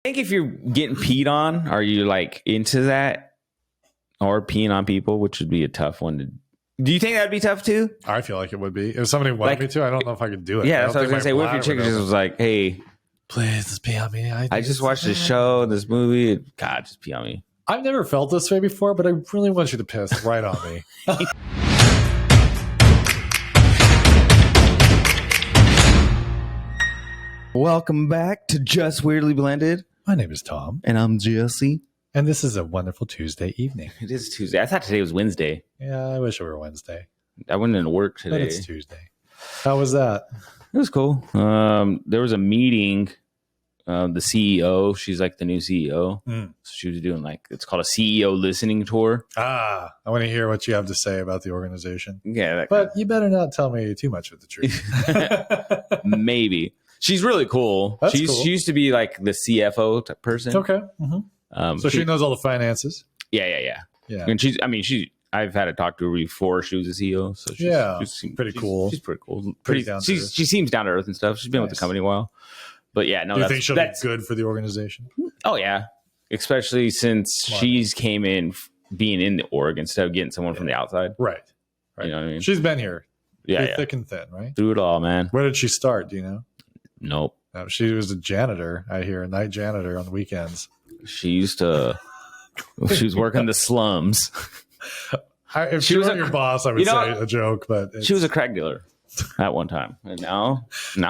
think if you're getting peed on, are you like into that? Or peeing on people, which would be a tough one to. Do you think that'd be tough too? I feel like it would be. If somebody wanted me to, I don't know if I could do it. Yeah, that's what I was gonna say. What if your chick just was like, "Hey, please just pee on me. I just watched this show, this movie. God, just pee on me." I've never felt this way before, but I really want you to piss right on me. Welcome back to Just Weirdly Blended. My name is Tom. And I'm Jesse. And this is a wonderful Tuesday evening. It is Tuesday. I thought today was Wednesday. Yeah, I wish it were Wednesday. I went into work today. But it's Tuesday. How was that? It was cool. There was a meeting. The CEO, she's like the new CEO. So she was doing it's called a CEO listening tour. I want to hear what you have to say about the organization. Yeah. But you better not tell me too much of the truth. Maybe. She's really cool. That's She used to be like the CFO type person. Okay. Mm-hmm. So she knows all the finances. Yeah. And I've had to talk to her before she was a CEO. So she's pretty cool. She's pretty cool. She seems down to earth and stuff. She's been with the company a while. But yeah, no. Do you think she'll be good for the organization? Oh yeah, especially since she's came in being in the org instead of getting someone from the outside. Right. You know what I mean? She's been here. Yeah. Thick and thin, right? Through it all, man. Where did she start? Do you know? Nope. No, she was a janitor. I hear a night janitor on the weekends. She used to. She was working the slums. If she was your boss, I would say a joke, but she was a crack dealer at one time, and now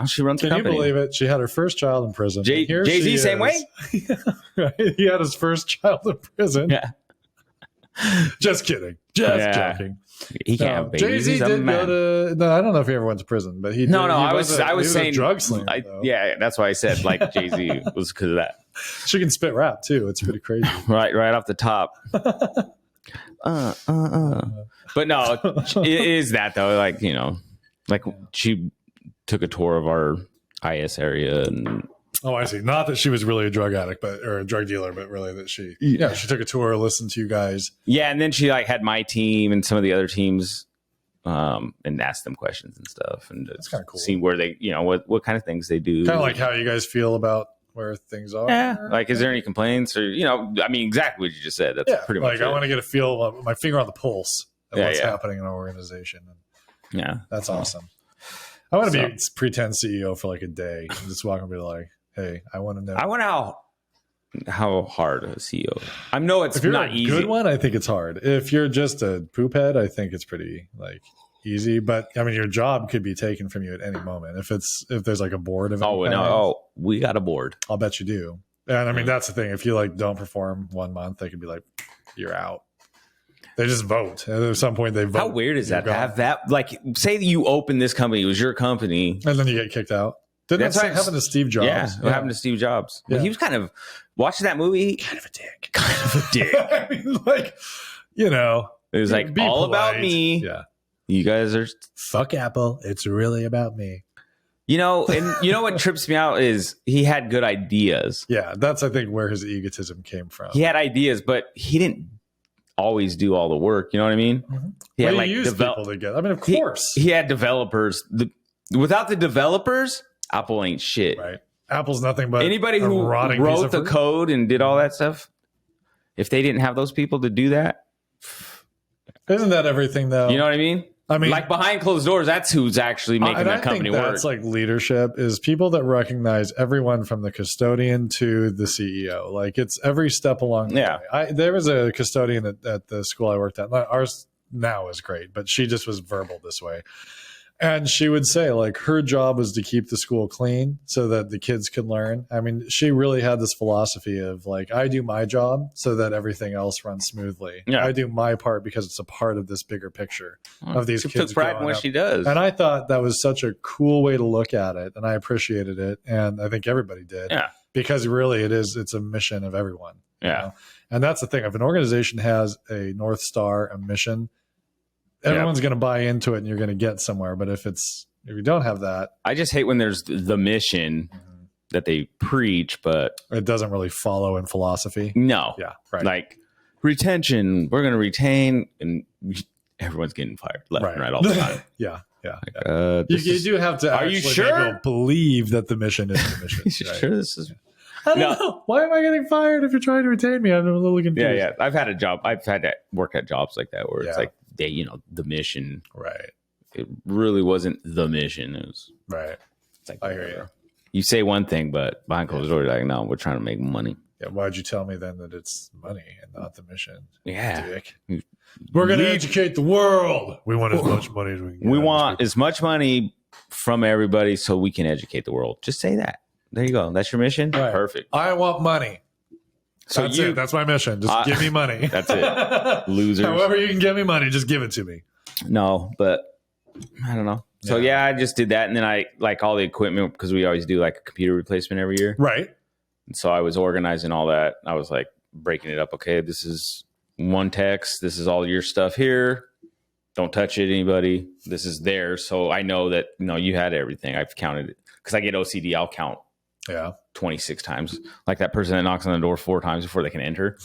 she runs the company. Can you believe it? She had her first child in prison. Jay-Z, same way. Right? He had his first child in prison. Yeah. Just kidding. Just joking. He can't have babies. Jay-Z did go to. No, I don't know if he ever went to prison, but he. No, did, I was saying a drug slinger. Yeah, that's why I said Jay-Z was because of that. She can spit rap too. It's pretty crazy. right off the top. But no, it is that though. She took a tour of our IS area and. Oh, I see. Not that she was really a drug addict, or a drug dealer, but really that she took a tour, listened to you guys. Yeah, and then she had my team and some of the other teams, and asked them questions and stuff, and that's kind of cool. See where they, what kind of things they do. Kind of like how you guys feel about where things are. Yeah. Is there any complaints or exactly what you just said. That's pretty much. I want to get a feel of my finger on the pulse of what's happening in our organization. Yeah, that's awesome. I want to be pretend CEO for a day and just walk and be like, hey, I want to know. I wonder how hard a CEO. I know it's not easy. If you're a good one, I think it's hard. If you're just a poop head, I think it's pretty easy. But your job could be taken from you at any moment. If there's a board of we got a board. I'll bet you do. And that's the thing. If you don't perform 1 month, they could be like, you're out. They just vote. And at some point they vote. How weird is that to have that? Say you open this company, it was your company, and then you get kicked out. Didn't that happen to Steve Jobs? Yeah, what happened to Steve Jobs? Yeah. Well, he was kind of watching that movie. Kind of a dick. I mean, it was all polite. About me. Yeah, you guys are fuck Apple. It's really about me. And what trips me out is he had good ideas. Yeah, that's I think where his egotism came from. He had ideas, but he didn't always do all the work. You know what I mean? Mm-hmm. He had use people together. I mean, of course, he had developers. Without the developers, Apple ain't shit. Right. Apple's nothing but anybody who wrote the code and did all that stuff. If they didn't have those people to do that, isn't that everything though? You know what I mean? Behind closed doors, that's who's actually making that company work. That's leadership is people that recognize everyone from the custodian to the CEO. It's every step along the way. There was a custodian at the school I worked at. Ours now is great, but she just was verbal this way. And she would say, her job was to keep the school clean so that the kids could learn. I mean, she really had this philosophy of I do my job so that everything else runs smoothly. Yeah. I do my part because it's a part of this bigger picture of these kids. She took pride in what she does. And I thought that was such a cool way to look at it. And I appreciated it. And I think everybody did. Yeah. Because really it's a mission of everyone. Yeah. And that's the thing. If an organization has a North Star, a mission, everyone's going to buy into it and you're going to get somewhere. But if you don't have that. I just hate when there's the mission that they preach, but it doesn't really follow in philosophy. No. Yeah. Right. Retention, we're going to retain, and everyone's getting fired left and right all the time. Yeah. You do have to are you sure? believe that the mission is the mission. Sure this is. I don't know. Why am I getting fired if you're trying to retain me? I'm a little confused. Yeah. I've had to work at jobs like that where it's like the mission. Right. It really wasn't the mission. It was right. It's like, I hear you. You say one thing, but behind closed doors, like, no, we're trying to make money. Yeah. Why'd you tell me then that it's money and not the mission? Yeah. Dick. We're going to educate the world. We want as much money as we can get. We want as much money from everybody so we can educate the world. Just say that. There you go. That's your mission? Right. Perfect. I want money. So that's it. That's my mission. Just give me money. That's it. Losers. However you can give me money, just give it to me. No, but I don't know. So I just did that. And then I like all the equipment because we always do like a computer replacement every year. Right. And so I was organizing all that. I was like breaking it up. Okay, this is one text. This is all your stuff here. Don't touch it, anybody. This is theirs. So I know that, you had everything. I've counted it. Because I get OCD, I'll count 26 times. Like that person that knocks on the door 4 times before they can enter.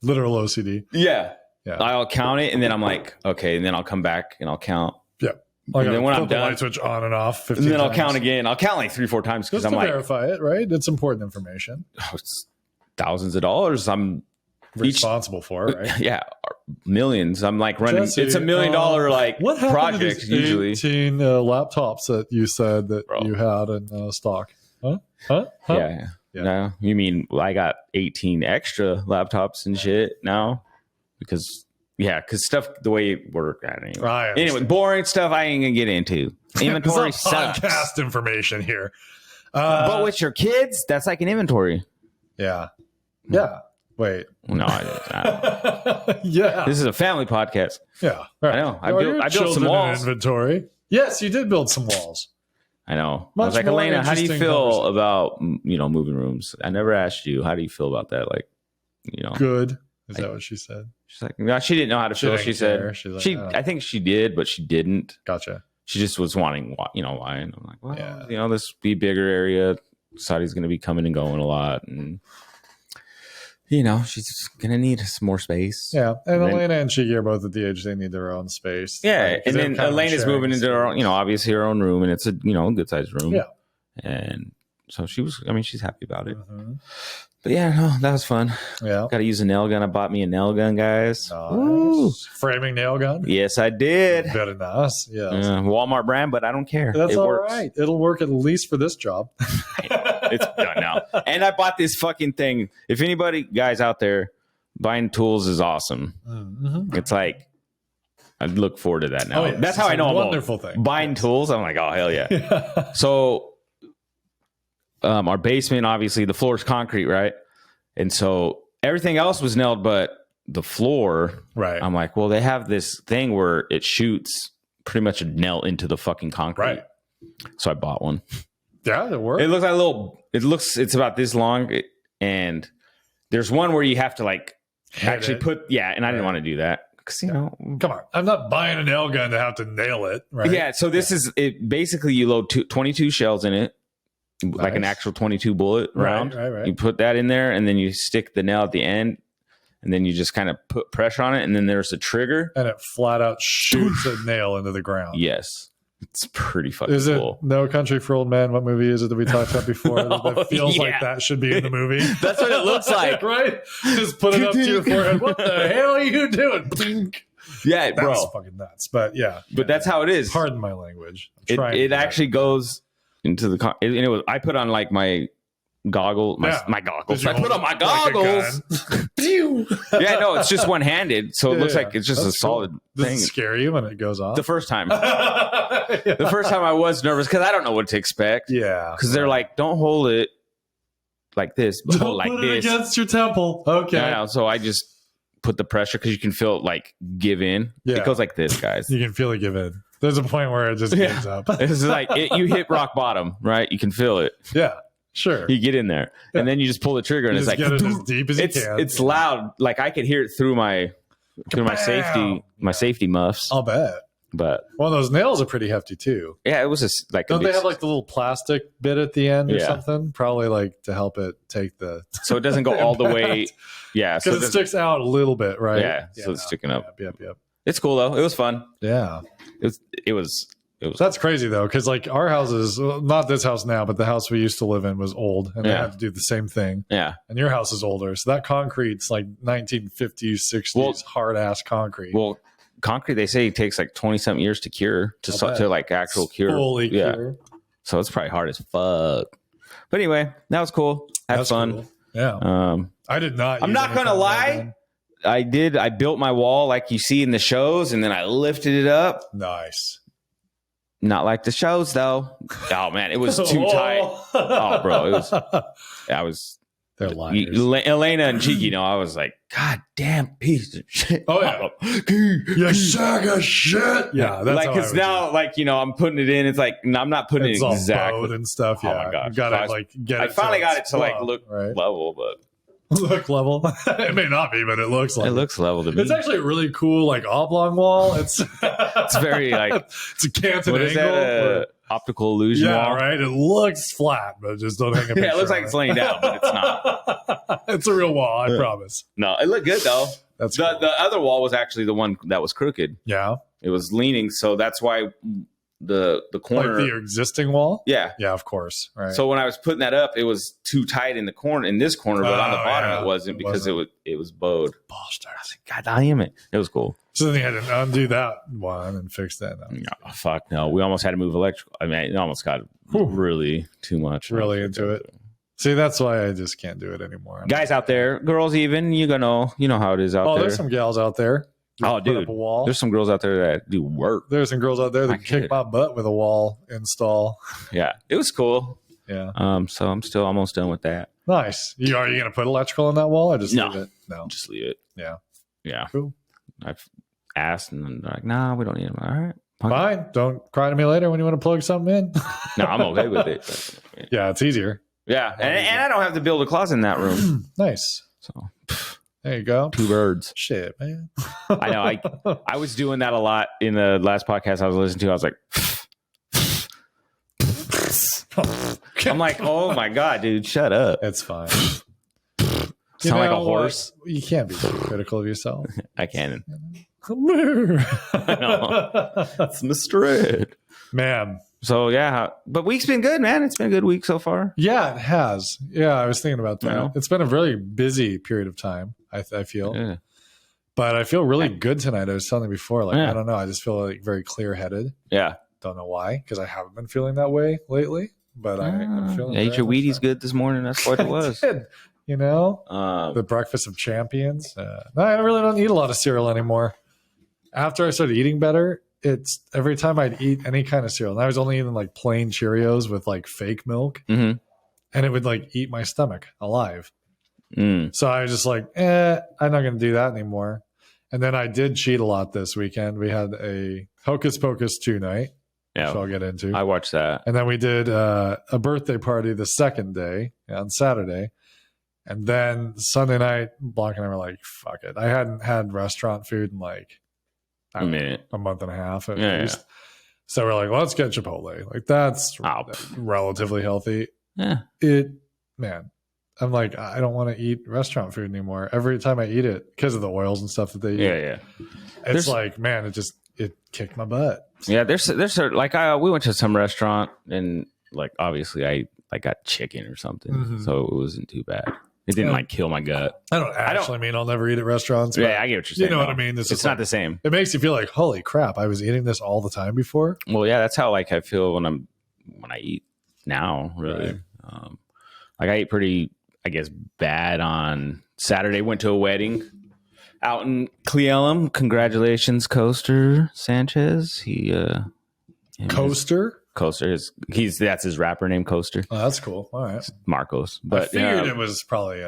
Literal OCD. Yeah. I'll count it, and then I'm like, okay, and then I'll come back and I'll count. Yeah. And then when I'm done, light switch on and off 15 and then I'll times. count again. I'll count like 3-4 times because I'm like, verify it, right? It's important information. It's thousands of dollars. I'm responsible for it, right? Yeah, millions. I'm like running. Jesse, it's $1 million like what project to these usually. 18 laptops that you said that you had in stock. Huh? Yeah. No, you mean I got 18 extra laptops and shit now because stuff the way it worked. Anyway, boring stuff I ain't gonna get into. Inventory sucks. Podcast information here. But with your kids, that's like an inventory. Yeah. Yeah. Wait. No, I don't know. Yeah. This is a family podcast. Yeah. Right. I know. I built some walls. Inventory. Yes, you did build some walls. I know. I was like, Elena, how do you feel about moving rooms? I never asked you. How do you feel about that? Like, good. Is that what she said? She's like, no, she didn't know how to feel. She said I think she did, but she didn't. Gotcha. She just was wanting, why? And I'm like, well, this be a bigger area. Saudi's going to be coming and going a lot, and she's going to need some more space. Yeah, and Elena and Shiki are both at the age they need their own space. Yeah, and then Elena's moving into her own, obviously her own room, and it's a good sized room. Yeah, and so she's happy about it. Mm-hmm. But that was fun. Yeah. Got to use a nail gun. I bought me a nail gun, guys. Nice. Framing nail gun? Yes, I did. Very nice. Yeah. Walmart brand, but I don't care. That's all right. It'll work at least for this job. It's done now. And I bought this fucking thing. If anybody, guys out there, buying tools is awesome. Mm-hmm. It's like, I look forward to that now. Oh, yes. That's how I know I'm wonderful thing. Buying tools. I'm like, oh, hell yeah. So, our basement, obviously, the floor is concrete, right? And so everything else was nailed, but the floor, right? I'm like, well, they have this thing where it shoots pretty much a nail into the fucking concrete. Right. So I bought one. Yeah, it works. It looks like it's about this long, and there's one where you have to like actually put, and I didn't want to do that. Come on, I'm not buying a nail gun to have to nail it, right? Yeah, so this is it. Basically, you load 22 shells in it. Nice. Like an actual 22 bullet round. Right. You put that in there, and then you stick the nail at the end, and then you just kind of put pressure on it, and then there's a trigger. And it flat out shoots a nail into the ground. Yes. It's pretty fucking cool. Is it No Country for Old Men? What movie is it that we talked about before? That feels like that should be in the movie. That's what it looks like. Right? Just put it up to your forehead. What the hell are you doing? Yeah, bro. That's fucking nuts. But yeah. But that's how it is. Pardon my language. It actually goes into the and it was I put on like my goggles. My goggles. I put on my goggles. Yeah, no, it's just one-handed, so it looks like it's just a solid thing. Does it scare you when it goes off? The first time. The first time I was nervous because I don't know what to expect. Yeah. Because they're like, don't hold it like this, but hold like this. Against your temple. Okay. No, so I just put the pressure because you can feel it like give in. Yeah. It goes like this, guys. You can feel it give in. There's a point where it just gives up. It's like you hit rock bottom, right? You can feel it. Yeah, sure. You get in there, and then you just pull the trigger, and it's like get it as deep as you can. It's loud. Like I could hear it through my safety muffs. I'll bet. But those nails are pretty hefty too. Yeah, it was just like. Don't they have like the little plastic bit at the end or something? Probably like to help it take the. So it doesn't go all the way. Yeah, because it sticks out a little bit, right? Yeah, so it's sticking up. Yep. It's cool though. It was fun. Yeah. It was That's crazy though, because like our houses, not this house now, but the house we used to live in was old, and they had to do the same thing. Yeah, and your house is older, so that concrete's like 1950s, 60s hard ass concrete. Well, concrete they say it takes like 20-something years to cure to like actual cure. Fully cure. So it's probably hard as fuck. But anyway, that was cool. Had fun. Cool. Yeah. I did not. I'm not gonna lie. I did. I built my wall like you see in the shows, and then I lifted it up. Nice. Not like the shows though. Oh man, it was too tight. Oh, bro, it was. I was. They're liars. Elena and Cheeky, I was like, God damn piece of shit. Oh yeah, you sack of shit. Yeah, that's like it's now like I'm putting it in. It's like I'm not putting it exactly and stuff. Yeah, oh my gosh, you gotta like get. I finally got it to like look level, but. Look level. It may not be, but it looks like it looks level to me. It's actually a really cool like oblong wall. It's very like it's a canted what angle. Is that optical illusion wall? Right. It looks flat, but just don't hang a picture. It looks like it's laying down, but it's not. It's a real wall, I promise. No, it looked good though. That's cool. The other wall was actually the one that was crooked. Yeah, it was leaning, so that's why the corner, like the existing wall. Yeah, of course. Right. So when I was putting that up, it was too tight in the corner, in this corner, but on the bottom it wasn't because it was bowed. Ball stars. I was like, God damn it! It was cool. So then you had to undo that one and fix that. No, fuck no. We almost had to move electrical. I mean, it almost got really too much. Really into it. See, that's why I just can't do it anymore. Guys out there, girls even, you know how it is out there. Oh, there's some gals out there. Oh, dude, there's some girls out there that do work. There's some girls out there that kick my butt with a wall install. Yeah, it was cool. Yeah. So I'm still almost done with that. Nice. Are you going to put electrical on that wall or just leave it? No, just leave it. Yeah. Yeah. Cool. I've asked and they're like, nah, we don't need them. All right. Fine. Don't cry to me later when you want to plug something in. No, I'm okay with it. But, yeah, it's easier. Yeah, and I don't have to build a closet in that room. Nice. So there you go. 2 birds. Shit, man. I know. I was doing that a lot in the last podcast I was listening to. I was like, I'm like, oh my God, dude, shut up. It's fine. Sound like a horse. You can't be too critical of yourself. I can. I know. It's Mr. Ed. Man. So yeah, but week's been good, man. It's been a good week so far. Yeah, it has. Yeah, I was thinking about that. It's been a really busy period of time, I feel. Yeah. But I feel really good tonight. I was telling you before, like, I don't know. I just feel like very clear-headed. Yeah. Don't know why, because I haven't been feeling that way lately. But I'm feeling ate your Wheaties good this morning. That's what it was. You know? The breakfast of champions. No, I really don't eat a lot of cereal anymore. After I started eating better, it's every time I'd eat any kind of cereal, and I was only eating like plain Cheerios with like fake milk, and it would like eat my stomach alive. So I was just like, I'm not going to do that anymore. And then I did cheat a lot this weekend. We had a Hocus Pocus 2 night, which I'll get into. I watched that. And then we did a birthday party the second day on Saturday. And then Sunday night, Blanc and I were like, fuck it. I hadn't had restaurant food in like a month and a half at least. Yeah. So we're like, let's get Chipotle. Like that's relatively healthy. Yeah. I'm like, I don't want to eat restaurant food anymore. Every time I eat it, because of the oils and stuff that they eat. Yeah. It's like, man, it kicked my butt. Yeah, there's like we went to some restaurant and like obviously I got chicken or something, so it wasn't too bad. It didn't like kill my gut. I don't mean I'll never eat at restaurants. Yeah, I get what you're saying. You know what I mean? It's not the same. It makes you feel like, holy crap, I was eating this all the time before. Well, yeah, that's how like I feel when I eat now. Really, right. Like I ate pretty, I guess, bad on Saturday. Went to a wedding out in Cleellum. Congratulations, Coaster Sanchez. Coaster. That's his rapper name, Coaster. Oh, that's cool. All right, Marcos. But I figured it was probably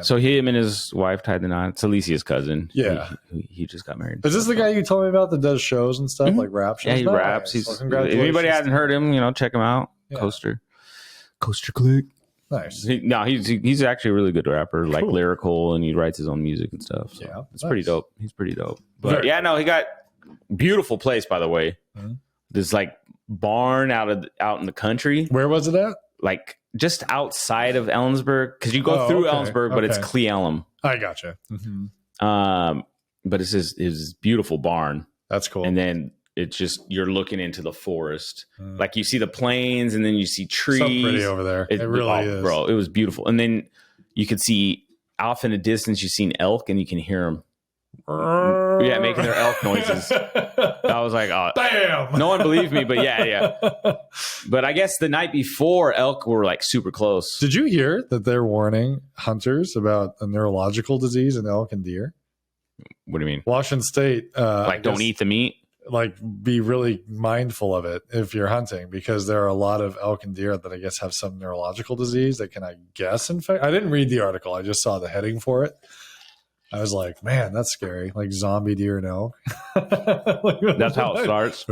So him and his wife tied the knot. It's Alicia's cousin. Yeah, he just got married. Is this the guy you told me about that does shows and stuff like rap shows? Yeah, he raps. If anybody hasn't heard him, check him out. Yeah. Coaster Click. Nice. He's actually a really good rapper, like lyrical, and he writes his own music and stuff. So yeah, it's pretty dope. He's pretty dope. But he got beautiful place, by the way. Mm-hmm. This like barn out in the country. Where was it at? Like just outside of Ellensburg, because you go through Ellensburg, but it's Cleellum. I gotcha. Mm-hmm. But it's his beautiful barn. That's cool. And then it's just you're looking into the forest. Like you see the plains and then you see trees. So pretty over there. It really is. Bro, it was beautiful. And then you could see off in the distance, you see an elk and you can hear them. Yeah, making their elk noises. I was like, oh, damn. No one believed me, but yeah. But I guess the night before, elk were like super close. Did you hear that they're warning hunters about a neurological disease in elk and deer? What do you mean? Washington State, don't eat the meat. Like, be really mindful of it if you're hunting, because there are a lot of elk and deer that I guess have some neurological disease that can, I guess, infect. I didn't read the article. I just saw the heading for it. I was like, man, that's scary. Like zombie deer and elk. That's how it starts.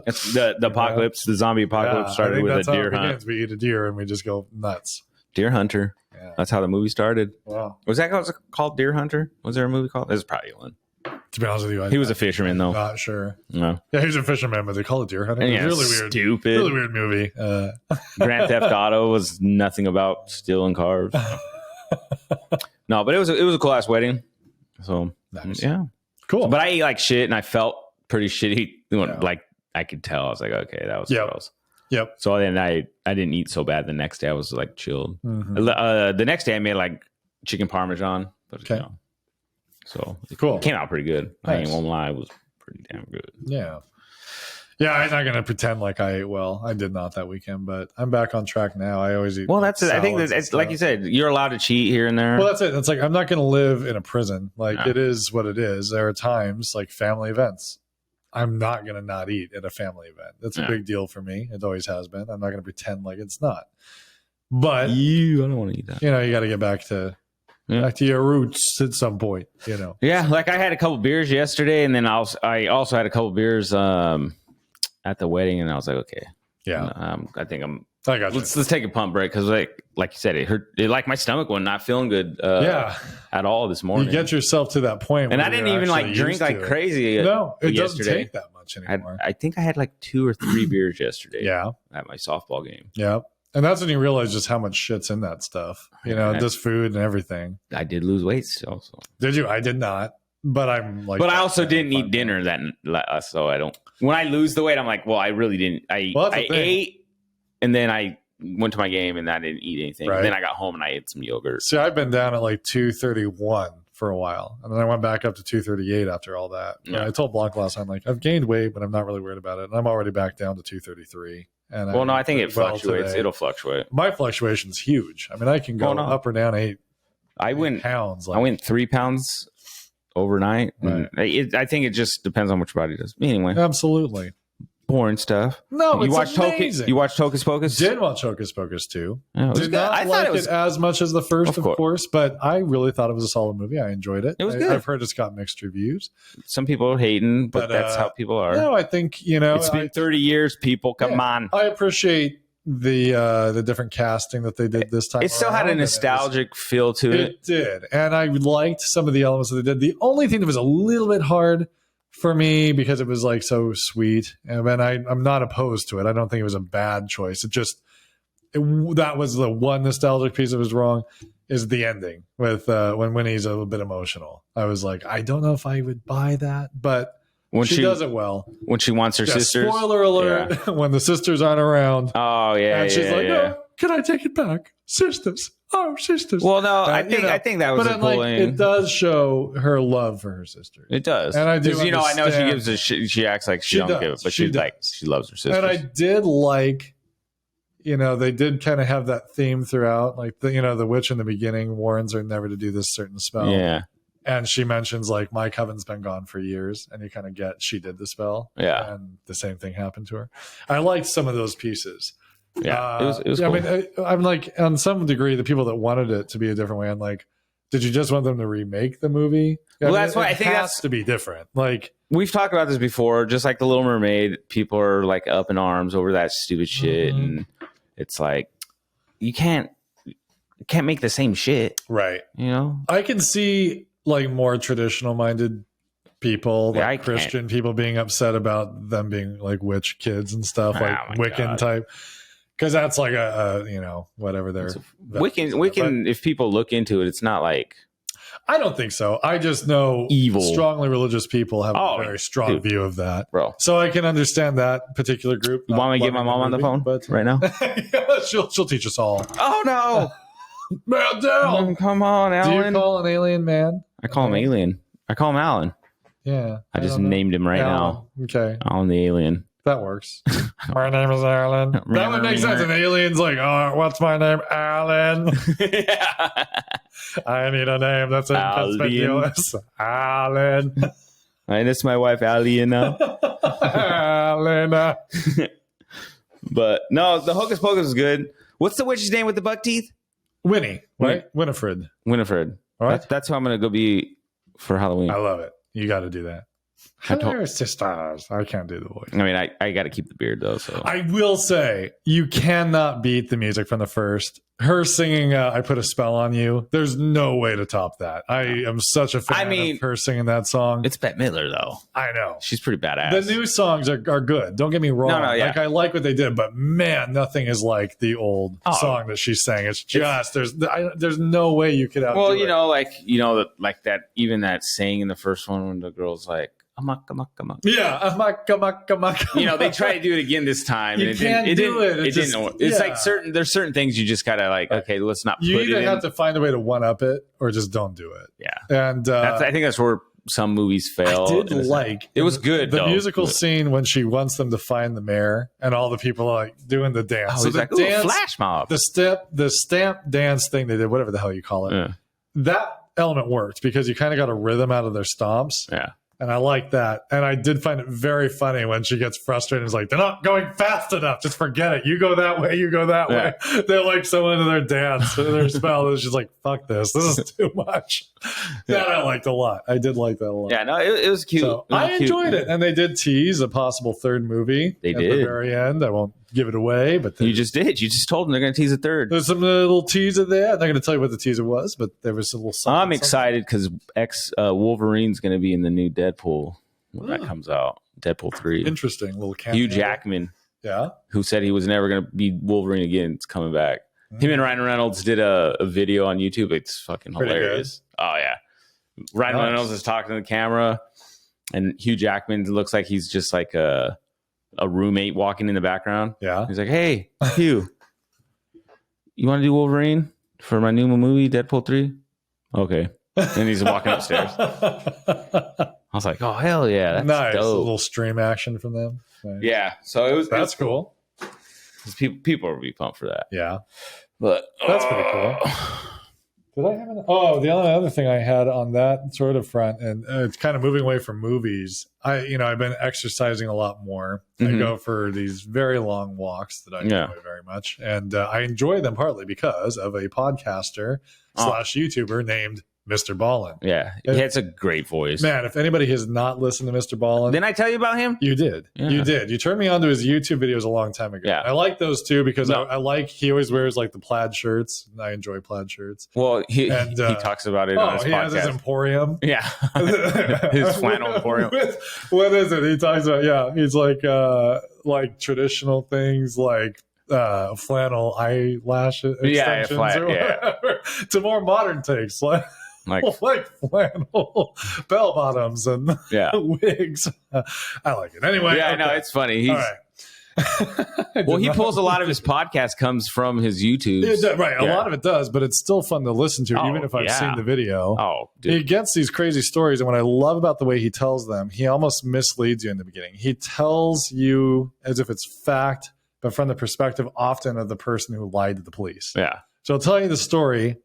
It's the apocalypse, the zombie apocalypse started with a deer hunt. We eat a deer and we just go nuts. Deer Hunter. Yeah. That's how the movie started. Wow. Was that called Deer Hunter? Was there a movie called? There's probably one. To be honest with you, he was a fisherman, though. Not sure. No. Yeah, he was a fisherman, but they call it Deer Hunter. Yeah, really weird. Stupid. Really weird movie. Grand Theft Auto was nothing about stealing cars. No, but it was a cool ass wedding. So nice. Yeah, cool. But I ate like shit, and I felt pretty shitty. Like I could tell. I was like, okay, that was gross. Yep. So then I didn't eat so bad the next day. I was like chilled. Mm-hmm. The next day I made like chicken parmesan. But, okay. So cool. It came out pretty good. Nice. I ain't gonna lie, it was pretty damn good. Yeah. Yeah, I'm not gonna pretend like I ate well. I did not that weekend, but I'm back on track now. I always eat. Well, that's it. I think that it's like you said, you're allowed to cheat here and there. Well, that's it. It's like I'm not gonna live in a prison. Like It is what it is. There are times like family events. I'm not gonna not eat at a family event. That's a big deal for me. It always has been. I'm not gonna pretend like it's not. But I don't want to eat that. You got to get back to your roots at some point. Yeah, like I had a couple beers yesterday, and then I also had a couple beers at the wedding, and I was like, okay, I think I got let's take a pump break, because like you said, it hurt. Like my stomach was not feeling good. At all this morning. You get yourself to that point, and I didn't even like drink like crazy. No, it doesn't take that much anymore. I think I had like 2 or 3 beers yesterday. Yeah, at my softball game. Yeah. And that's when you realize just how much shit's in that stuff, just food and everything. I did lose weight still. So. Did you? I did not, but I'm like. But I also didn't eat dinner so I don't. When I lose the weight, I'm like, well, I really didn't. I ate, and then I went to my game and I didn't eat anything. Right. And then I got home and I ate some yogurt. See, I've been down at like 231 for a while, and then I went back up to 238 after all that. Yeah. I told Blanc last time, like, I've gained weight, but I'm not really worried about it, and I'm already back down to 233. And I think it fluctuates. It'll fluctuate. My fluctuation's huge. I mean, I can go up or down 8 pounds. I went 3 pounds overnight. Right. I think it just depends on what your body does. Anyway, absolutely boring stuff. No, you watched amazing. You watched Hocus Pocus? Did watch Hocus Pocus too. Yeah, did not like it as much as the first, of course, but I really thought it was a solid movie. I enjoyed it. It was good. I've heard it's got mixed reviews. Some people are hating, but that's how people are. No, I think it's been 30 years. People, come on. I appreciate the different casting that they did this time. It still had a nostalgic feel to it. It did, and I liked some of the elements that they did. The only thing that was a little bit hard for me, because it was like so sweet, and I'm not opposed to it. I don't think it was a bad choice. That was the one nostalgic piece that was wrong, is the ending with when he's a little bit emotional. I was like, I don't know if I would buy that, but when she does it well. When she wants her sisters. Spoiler alert, when the sisters aren't around. Oh, yeah, and she's like, oh, can I take it back? Sisters. Oh, sisters. Well, no, I think that was a cool thing. It does show her love for her sister. It does, and I do. I know she gives a shit. She acts like she don't give it, but she loves her sister. And I did like, they did kind of have that theme throughout. Like the witch in the beginning warns her never to do this certain spell. Yeah, and she mentions like my coven's been gone for years, and you kind of get she did the spell. Yeah, and the same thing happened to her. I liked some of those pieces. Yeah, it was cool. I mean, I'm like, on some degree, the people that wanted it to be a different way, I'm like, did you just want them to remake the movie? Well, that's why I think has to be different. Like, we've talked about this before, just like the Little Mermaid, people are like up in arms over that stupid shit, and it's like you can't make the same shit, right? I can see like more traditional minded people, like Christian people, being upset about them being like witch kids and stuff, like Wiccan type. Because that's like a whatever they're Wiccan. If people look into it, it's not like I don't think so. I just know Evil. strongly religious people have a very strong view of that. Bro. So I can understand that particular group. You want me to get my mom on the phone right now? Yeah, she'll teach us all. Oh, no. Man down. Come on, Alan. Do you call an alien man? I call him Alien. I call him Alan. Yeah. I just named him right now. Okay. Alan the Alien. That works. My name is Alan. That would make sense. An alien's like, oh, what's my name? Alan. Yeah. I need a name that's inconspicuous. Alan. And it's my wife, Aliena. Alena. But no, the Hocus Pocus is good. What's the witch's name with the buck teeth? Winnie, right? Winifred. Winifred. All right. That's who I'm going to go be for Halloween. I love it. You got to do that. Hello, sisters. I can't do the voice. I mean, I got to keep the beard, though. So I will say, you cannot beat the music from the first. Her singing, I Put a Spell on You. There's no way to top that. I am such a fan of her singing that song. It's Bette Midler, though. I know. She's pretty badass. The new songs are good. Don't get me wrong. Yeah. Like, I like what they did, but man, nothing is like the old song that she sang. It's just, there's no way you could outdo it. Like that, even that saying in the first one when the girl's like, amok, amok, amok. Yeah, amok, amok, amok. They try to do it again this time. You can't do it. It didn't. It's like there's certain things you just gotta okay, let's not. You put either it have to find a way to one up it or just don't do it. Yeah, and I think that's where some movies fail. I did like it was good. The musical scene when she wants them to find the mayor and all the people are doing the dance. So the dance, flash mob, the stamp dance thing they did, whatever the hell you call it. That element worked because you kind of got a rhythm out of their stomps. Yeah. And I like that. And I did find it very funny when she gets frustrated and is like, they're not going fast enough. Just forget it. You go that way. You go that way. They're like so into their dance, their spell. It's just like, fuck this. This is too much. That I liked a lot. I did like that a lot. Yeah, no, it was cute. So I enjoyed it. And they did tease a possible third movie at the very end. I won't give it away, but you just did. You just told them they're going to tease a third. There's some little teaser there. I'm not going to tell you what the teaser was, but there was a little something. I'm excited because Wolverine's going to be in the new Deadpool when that comes out. Deadpool 3. Interesting. Little cameo. Hugh Jackman. Yeah. Who said he was never going to be Wolverine again. It's coming back. Him and Ryan Reynolds did a video on YouTube. It's fucking hilarious. Oh, yeah. Ryan Reynolds is talking to the camera, and Hugh Jackman looks like he's just like a roommate walking in the background. Yeah. He's like, hey, Hugh, you want to do Wolverine for my new movie, Deadpool 3? Okay. And he's walking upstairs. I was like, oh, hell yeah. That's nice. dope. A little stream action from them. Nice. Yeah. So that's cool. People will be pumped for that. Yeah. But that's pretty cool. Did I have the only other thing I had on that sort of front, and it's kind of moving away from movies. I've been exercising a lot more. I go for these very long walks that I enjoy very much, and I enjoy them partly because of a podcaster / YouTuber named Mr. Ballin. Yeah, he has a great voice. Man, if anybody has not listened to Mr. Ballin... Didn't I tell you about him? You did. Yeah. You did. You turned me on to his YouTube videos a long time ago. Yeah. I like those too because I like he always wears like the plaid shirts. And I enjoy plaid shirts. Well, he talks about it on his podcast. He has his emporium. Yeah. His flannel emporium. What is it? He talks about, he's like traditional things like flannel eyelash extensions or whatever to more modern takes like flannel bell bottoms and wigs. I like it anyway. Yeah, no, it's funny. He's, all right. Well, he pulls a lot of his podcast comes from his YouTube. Right, a lot of it does, but it's still fun to listen to, even if I've seen the video. Oh, dude. He gets these crazy stories, and what I love about the way he tells them, he almost misleads you in the beginning. He tells you as if it's fact, but from the perspective often of the person who lied to the police. Yeah. So he'll tell you the story,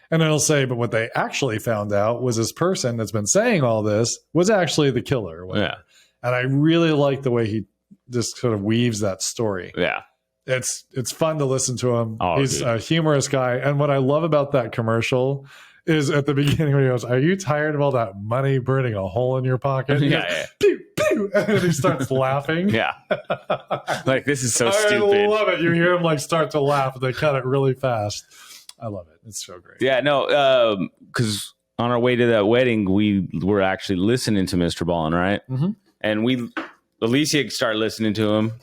and then he'll say, but what they actually found out was this person that's been saying all this was actually the killer. Yeah. And I really like the way he just sort of weaves that story. Yeah. It's fun to listen to him. Oh, he's a humorous guy. And what I love about that commercial is at the beginning when he goes, are you tired of all that money burning a hole in your pocket? Yeah. Goes, pew, pew, and then he starts laughing. Yeah. Like, this is so stupid. I love it. You hear him like start to laugh and they cut it really fast. I love it. It's so great. Yeah, no, because on our way to that wedding, we were actually listening to Mr. Ballin, right? Mm-hmm. And Alicia started listening to him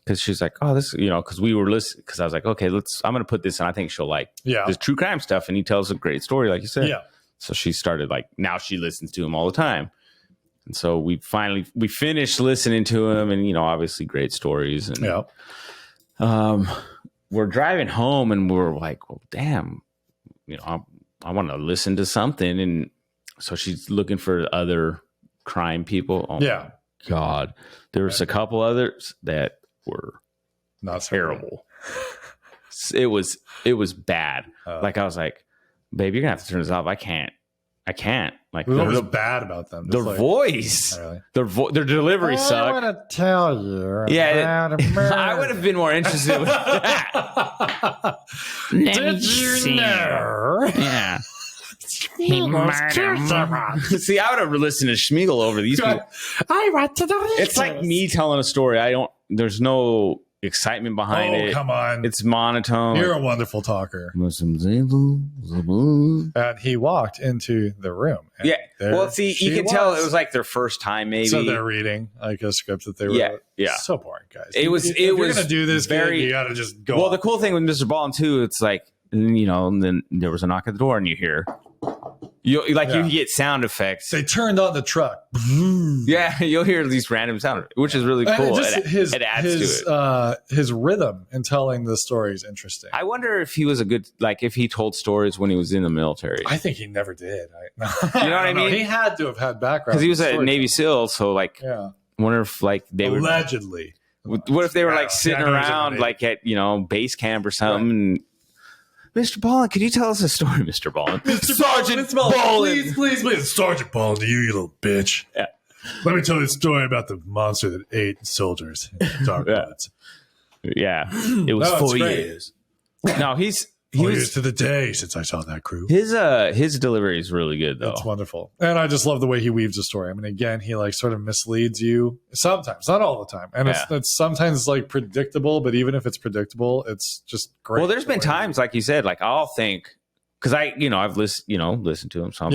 because she's like, oh, this, because we were listening, because I was like, okay, I'm going to put this in. I think she'll like this true crime stuff. And he tells a great story, like you said. Yeah. So she started like, now she listens to him all the time. And so we finished listening to him, and, you know, obviously great stories. And we're driving home and we're like, well, damn, you know, I want to listen to something. And so she's looking for other crime people. Oh, yeah. God. There was a couple others that were not so terrible. It was bad. Like, I was like, babe, you're gonna have to turn this off. I can't. Like, what was bad about them? Their voice, their delivery sucked. I want to tell you. Yeah, I would have been more interested with that. Did you know? Yeah. He murdered. See, I would have listened to Schmiegel over these people. I want to know. It's like me telling a story. There's no excitement behind it. Oh, come on. It's monotone. You're a wonderful talker. And he walked into the room. Yeah. Well, see, you can tell it was like their first time, maybe. So they're reading like a script that they wrote. Yeah. So boring, guys. It was you're going to do this, you got to just go. Well, the cool thing with Mr. Ballin, too, it's like, you know, and then there was a knock at the door and you hear. You get sound effects. They turned on the truck. Yeah, you'll hear these random sound, which is really cool. It adds to it. His rhythm in telling the story is interesting. I wonder if he was if he told stories when he was in the military. I think he never did. You know what I mean? He had to have had background because he was a Navy SEAL. So I wonder if they would allegedly. What if they were sitting around at base camp or something? And, Mr. Ballin, could you tell us a story, Mr. Ballin? Sergeant Ballin. Please. Sergeant Ballin, you little bitch. Yeah. Let me tell you a story about the monster that ate soldiers in dark woods. Yeah. It was 4 years. No, he 4 years to the day since I saw that crew. His delivery is really good, though. It's wonderful. And I just love the way he weaves a story. I mean, again, he sort of misleads you sometimes, not all the time. And it's sometimes predictable, but even if it's predictable, it's just great. Well, there's been times, like you said, I'll think, because I've listened to him. So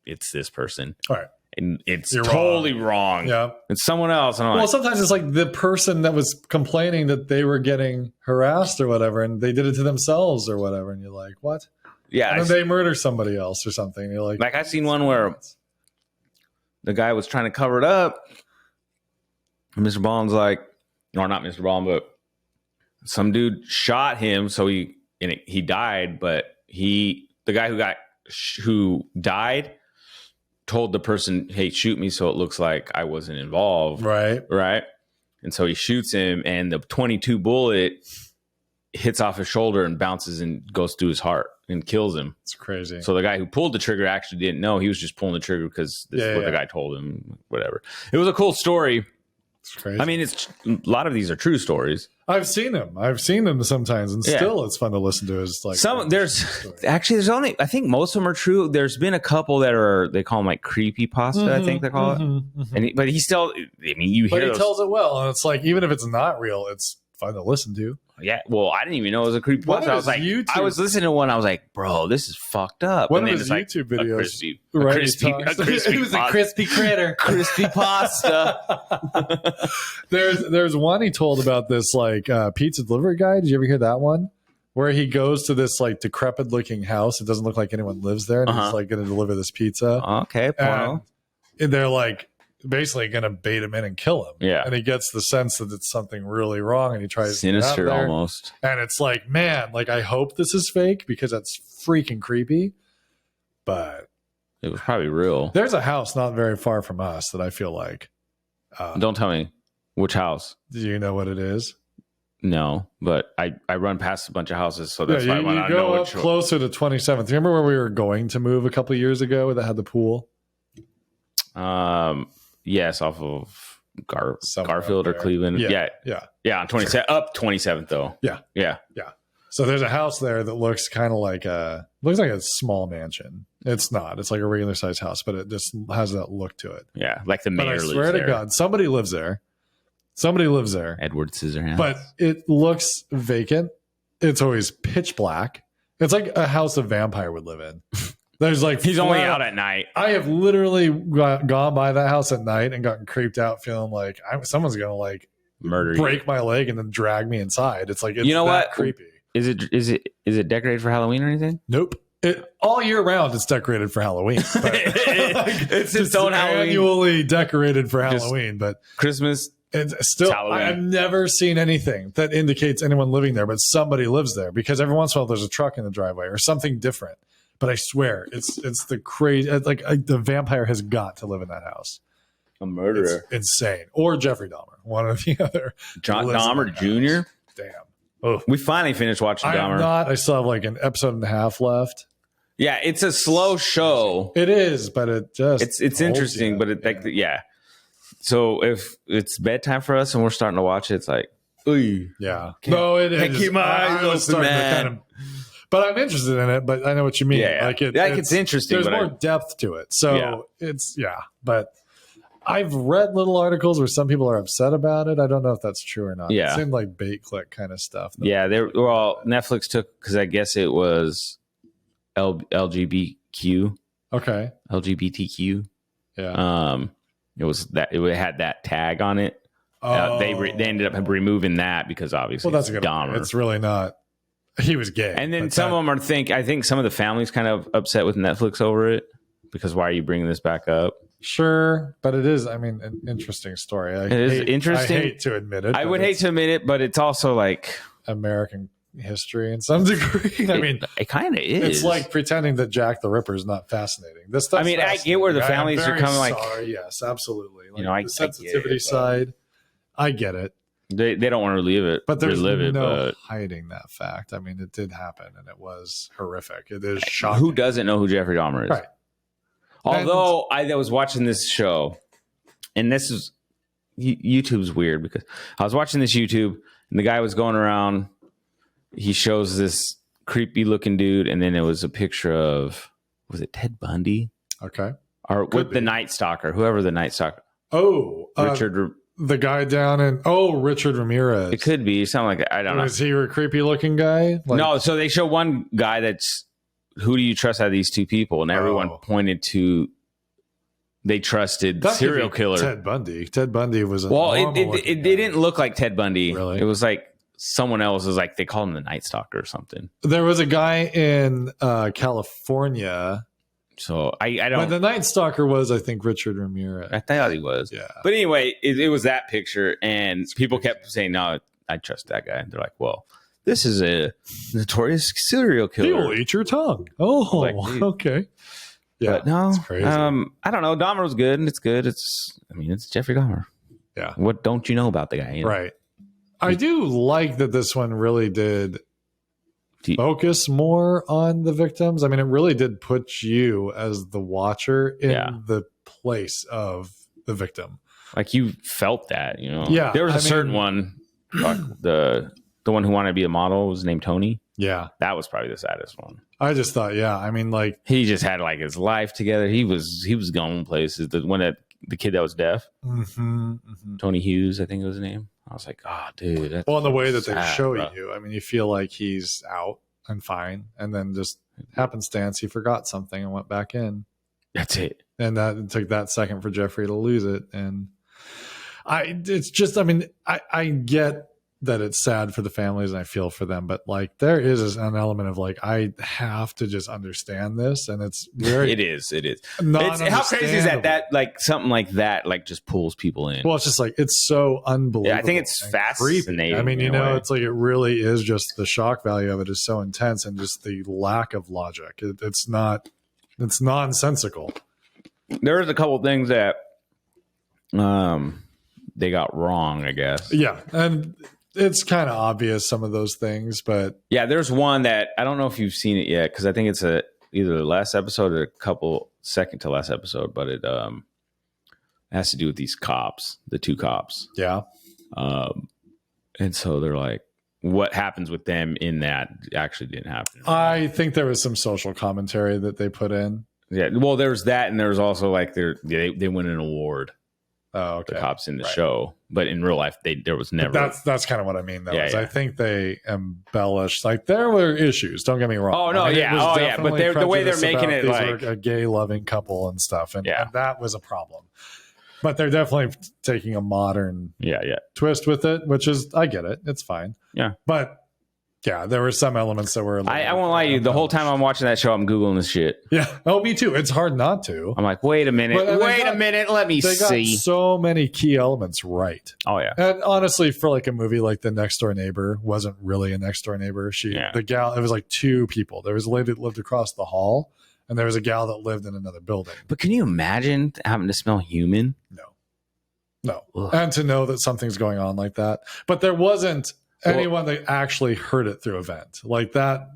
it's this person. All right. And it's totally wrong. Yeah. It's someone else. And sometimes it's like the person that was complaining that they were getting harassed or whatever, and they did it to themselves or whatever. And you're like, what? Yeah. And then they murder somebody else or something. And you're like, I've seen one where the guy was trying to cover it up. And Mr. Ballin's like, or not Mr. Ballin, but some dude shot him. So he died, but the guy who died told the person, hey, shoot me so it looks like I wasn't involved. Right. And so he shoots him, and the 22 bullet hits off his shoulder and bounces and goes through his heart and kills him. It's crazy. So the guy who pulled the trigger actually didn't know. He was just pulling the trigger because this is what the guy told him, whatever. It was a cool story. It's crazy. I mean, a lot of these are true stories. I've seen them sometimes, and still it's fun to listen to. It's there's only, I think most of them are true. There's been a couple that they call them creepy pasta, I think they call it. But he still, you hear he tells it well, and it's even if it's not real, it's fun to listen to. Yeah, well, I didn't even know it was a creepy pasta. I was listening to one. I was like, bro, this is fucked up. One of his YouTube videos, it was a crispy critter, crispy pasta. There's one he told about this pizza delivery guy. Did you ever hear that one? Where he goes to this decrepit looking house. It doesn't look like anyone lives there, and he's going to deliver this pizza. Okay, and they're basically going to bait him in and kill him. Yeah. And he gets the sense that it's something really wrong, and he tries sinister to almost. And it's man, I hope this is fake because that's freaking creepy. But it was probably real. There's a house not very far from us that I feel like. Don't tell me which house. Do you know what it is? No, but I run past a bunch of houses, so that's why I want to know. Go up closer to 27th. Remember where we were going to move a couple of years ago that had the pool? Yes, off of Garfield or Cleveland. Yeah. On 27th, up 27th though. Yeah. So there's a house there that looks kind of like a small mansion. It's not. It's like a regular sized house, but it just has that look to it. Yeah, like the mayor lives there. I swear to God, somebody lives there. Edward Scissorhands. But it looks vacant. It's always pitch black. It's like a house a vampire would live in. There's he's only out at night. I have literally gone by that house at night and gotten creeped out, feeling like someone's gonna murder break my leg and then drag me inside. It's you know what? Creepy. Is it decorated for Halloween or anything? Nope. all year round, it's decorated for Halloween. But it's its own Halloween. Annually decorated for Halloween, but Christmas. It's still, I've never seen anything that indicates anyone living there, but somebody lives there because every once in a while there's a truck in the driveway or something different. But I swear, it's the crazy. Like the vampire has got to live in that house. A murderer, it's insane. Or Jeffrey Dahmer, one or the other. John Dahmer Jr. Damn. Oh, we finally finished watching Dahmer. I still have like an episode and a half left. Yeah, it's a slow show. It is, but it just it's interesting, but it yeah. So if it's bedtime for us and we're starting to watch it, it's like, ooh. Yeah. No, it is. I keep my eyes open, man. But I'm interested in it, but I know what you mean. Yeah. Like it's interesting. There's more depth to it. So but I've read little articles where some people are upset about it. I don't know if that's true or not. Yeah. It seemed like bait click kind of stuff. Yeah. Netflix took, because I guess it was LGBTQ. Okay. LGBTQ. Yeah. It was that it had that tag on it. They ended up removing that because obviously, well, that's a good Dahmer. It's really not. He was gay, and then some of them I think some of the families kind of upset with Netflix over it because why are you bringing this back up? Sure, but it is. I mean, an interesting story. It is interesting. I hate to admit it. I would hate to admit it, but it's also like American history in some degree. I mean, it kind of is. It's like pretending that Jack the Ripper is not fascinating. This stuff. I mean, I get where the families are coming. Like, yes, absolutely. Like, I the sensitivity side. I get it. They don't want to relive it, but there's no hiding that fact. I mean, it did happen, and it was horrific. It is shocking. Who doesn't know who Jeffrey Dahmer is? Right. Although I was watching this show, and this is YouTube's weird because I was watching this YouTube, and the guy was going around. He shows this creepy looking dude, and then it was a picture of, was it Ted Bundy? Okay. Or with the Night Stalker, whoever the Night Stalker. Oh, Richard. The guy down in Richard Ramirez. It could be. Sound like I don't know. Is he a creepy looking guy? No. So they show one guy that's, who do you trust out of these two people? And everyone pointed to, they trusted the serial killer. Ted Bundy. Ted Bundy was a it didn't look like Ted Bundy. Really? It was like someone else. Was like they called him the Night Stalker or something. There was a guy in California. So I don't. But the Night Stalker was, I think, Richard Ramirez. I thought he was. Yeah. But anyway, it was that picture, and people kept saying, "No, I trust that guy." And they're like, "Well, this is a notorious serial killer. He will eat your tongue." Oh, okay. Yeah. But no, it's crazy. I don't know. Dahmer was good, and it's good. It's Jeffrey Dahmer. Yeah. What don't you know about the guy? You know? Right. I do like that this one really did focus more on the victims. I mean, it really did put you as the watcher in the place of the victim. Like you felt that, you know. Yeah. There was a certain one, like the one who wanted to be a model was named Tony. Yeah. That was probably the saddest one. I just thought, I mean, like he just had like his life together. He was going places. The kid that was deaf, Tony Hughes, I think it was his name. I was like, oh, dude. That's in the way that sad, they show bro. you, I mean, you feel like he's out and fine, and then just happenstance, he forgot something and went back in. That's it. And it took that second for Jeffrey to lose it. And I get that it's sad for the families and I feel for them, but like there is an element of like, I have to just understand this. And it's very, it is. How crazy is that like something like that, like just pulls people in. Well, it's just like, it's so unbelievable. Yeah, I think it's fascinating. I mean, it's like, it really is just the shock value of it is so intense and just the lack of logic. It's nonsensical. There's a couple things that, they got wrong, I guess. Yeah. And it's kind of obvious, some of those things, but yeah, there's one that I don't know if you've seen it yet, because I think it's either the last episode or second to last episode, but it has to do with these cops, the two cops. Yeah. And so they're like, what happens with them in that actually didn't happen. I think there was some social commentary that they put in. Yeah. Well, there's that, and there's also like they win an award. Oh, okay. The cops in the show, but in real life, there was never. That's kind of what I mean, though. I think they embellished. Like there were issues. Don't get me wrong. Oh no, I mean, but the way they're making it, like a gay loving couple and stuff, and that was a problem. But they're definitely taking a modern twist with it, which is I get it. It's fine. Yeah, but Yeah, there were some elements that were. I won't lie to you. The whole time I'm watching that show, I'm Googling this shit. Yeah. Oh, me too. It's hard not to. I'm like, wait a minute. Wait a minute. Let me see. They got so many key elements right. Oh, yeah. And honestly, for like a movie like The Next Door Neighbor, wasn't really a next door neighbor. The gal, it was like two people. There was a lady that lived across the hall, and there was a gal that lived in another building. But can you imagine having to smell human? No. Ugh. And to know that something's going on like that. But there wasn't anyone that actually heard it through a vent. Like that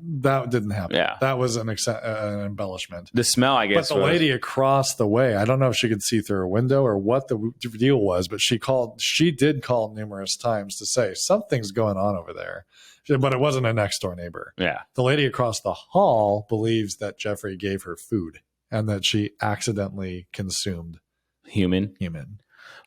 didn't happen. Yeah. That was an embellishment. The smell, I guess. But the lady across the way, I don't know if she could see through a window or what the deal was, but she did call numerous times to say something's going on over there. But it wasn't a next door neighbor. Yeah. The lady across the hall believes that Jeffrey gave her food and that she accidentally consumed human.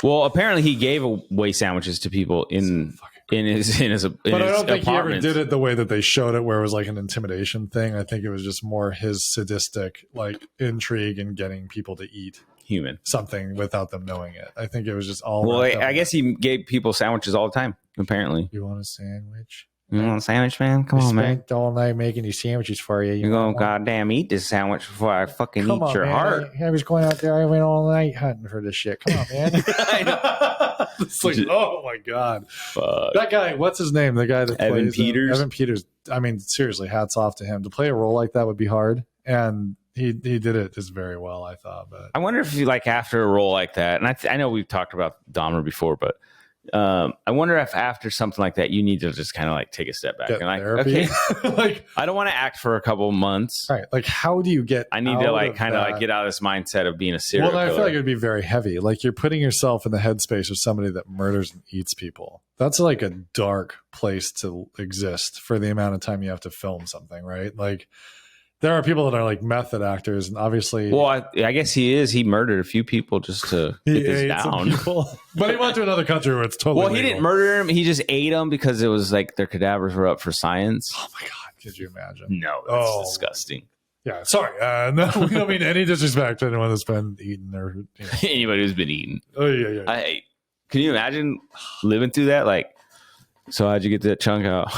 Well, apparently he gave away sandwiches to people in his but I don't think apartment. he ever did it the way that they showed it, where it was like an intimidation thing. I think it was just more his sadistic like intrigue in getting people to eat human something without them knowing it. I think it was just all. Well, I guess he gave people sandwiches all the time. Apparently, you want a sandwich? You want a sandwich, man? Come on, man. Spent all night making these sandwiches for you. You're going to goddamn eat this sandwich before I fucking eat your heart. I was going out there. I went all night hunting for this shit. Come on, man. It's like, oh my God. Fuck. That guy, what's his name? The guy that Evan plays Peters. Evan Peters. I mean, seriously, hats off to him. To play a role like that would be hard. And he did it just very well, I thought. But I wonder if you like after a role like that, and I know we've talked about Dahmer before, but I wonder if after something like that, you need to just kind of like take a step back and like, therapy. okay, like I don't want to act for a couple months. Right. Like, how do you get? I need to like kind of like get out of this mindset of being a serial killer. I feel like it would be very heavy. Like you're putting yourself in the headspace of somebody that murders and eats people. That's like a dark place to exist for the amount of time you have to film something, right? Like there are people that are like method actors, and obviously, well, I guess he murdered a few people just to get this down. But he went to another country where it's totally. Well, he didn't murder him. He just ate them because it was like their cadavers were up for science. Oh my God! Could you imagine? No, that's disgusting. Yeah, sorry. No, we don't mean any disrespect to anyone that's been eaten or anybody who's been eaten. Oh yeah. Can you imagine living through that? Like, so how'd you get that chunk out?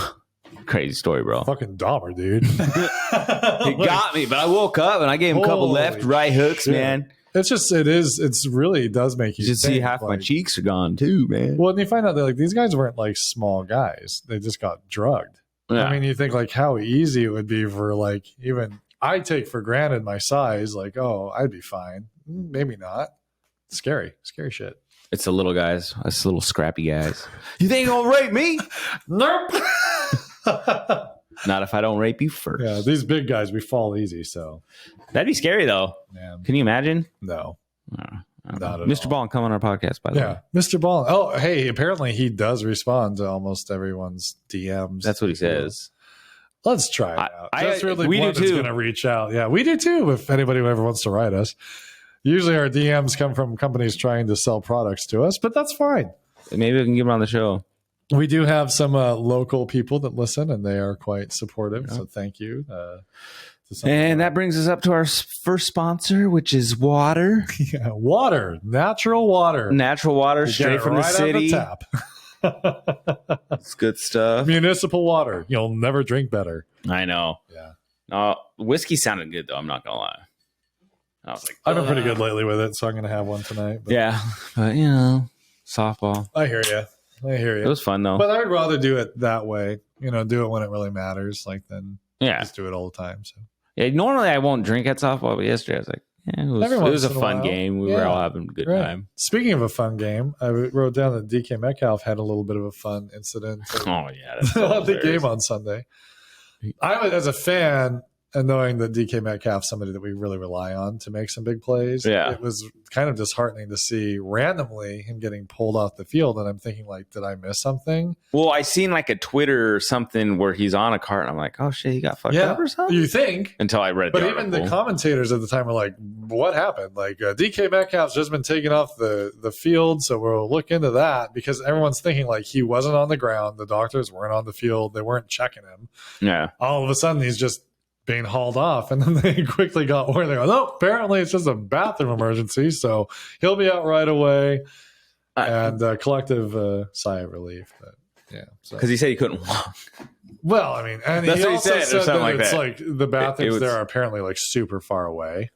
Crazy story, bro. Fucking Dahmer, dude. He got me, but I woke up and I gave him a couple left, right hooks, man. It's really does make you should see half my cheeks are gone too, man. Well, and you find out that like these guys weren't like small guys. They just got drugged. Yeah. I mean, you think like how easy it would be for like even I take for granted my size, like, oh, I'd be fine. Maybe not. Scary shit. It's the little guys. It's the little scrappy guys. You think you're gonna rape me? Nope. Not if I don't rape you first. Yeah, these big guys, we fall easy. So that'd be scary, though. Yeah. Can you imagine? No. Not Mr. Ballin, come on our podcast, by the way. Yeah, Mr. Ballin. Oh, hey, apparently he does respond to almost everyone's DMs. That's what he says. Let's try it out. That's really we one do that's too. Going to reach out. Yeah, we do too. If anybody ever wants to write us, usually our DMs come from companies trying to sell products to us, but that's fine. Maybe we can get them on the show. We do have some local people that listen, and they are quite supportive. Yeah. So thank you. And that brings us up to our first sponsor, which is water. Yeah, water, natural water, straight from the city. Out of the tap. It's good stuff. Municipal water. You'll never drink better. I know. Yeah. Whiskey sounded good though. I'm not gonna lie. I was like, I've been pretty good lately with it, so I'm gonna have one tonight. But. Yeah, but you know, softball. I hear you. It was fun though. But I'd rather do it that way. You know, do it when it really matters. Like then, just do it all the time. So yeah, normally I won't drink at softball, but yesterday I was like, it was a fun game. We were all having a good time. Speaking of a fun game, I wrote down that DK Metcalf had a little bit of a fun incident. Oh yeah, that's so at the game on Sunday. I was, as a fan, and knowing that DK Metcalf, somebody that we really rely on to make some big plays, it was kind of disheartening to see randomly him getting pulled off the field. And I'm thinking, like, did I miss something? Well, I seen like a Twitter or something where he's on a cart, and I'm like, oh shit, he got fucked up or something. You think? Until I read. But even the commentators at the time were like, "What happened? Like DK Metcalf's just been taken off the field, so we'll look into that," because everyone's thinking like he wasn't on the ground, the doctors weren't on the field, they weren't checking him. Yeah. All of a sudden, he's just being hauled off, and then they quickly got word. They go, "No, apparently it's just a bathroom emergency, so he'll be out right away." And collective sigh of relief. But Yeah, because he said he couldn't walk. Well, I mean, and That's he what he also said, or said something that like it's that. like the bathrooms was- there are apparently like super far away.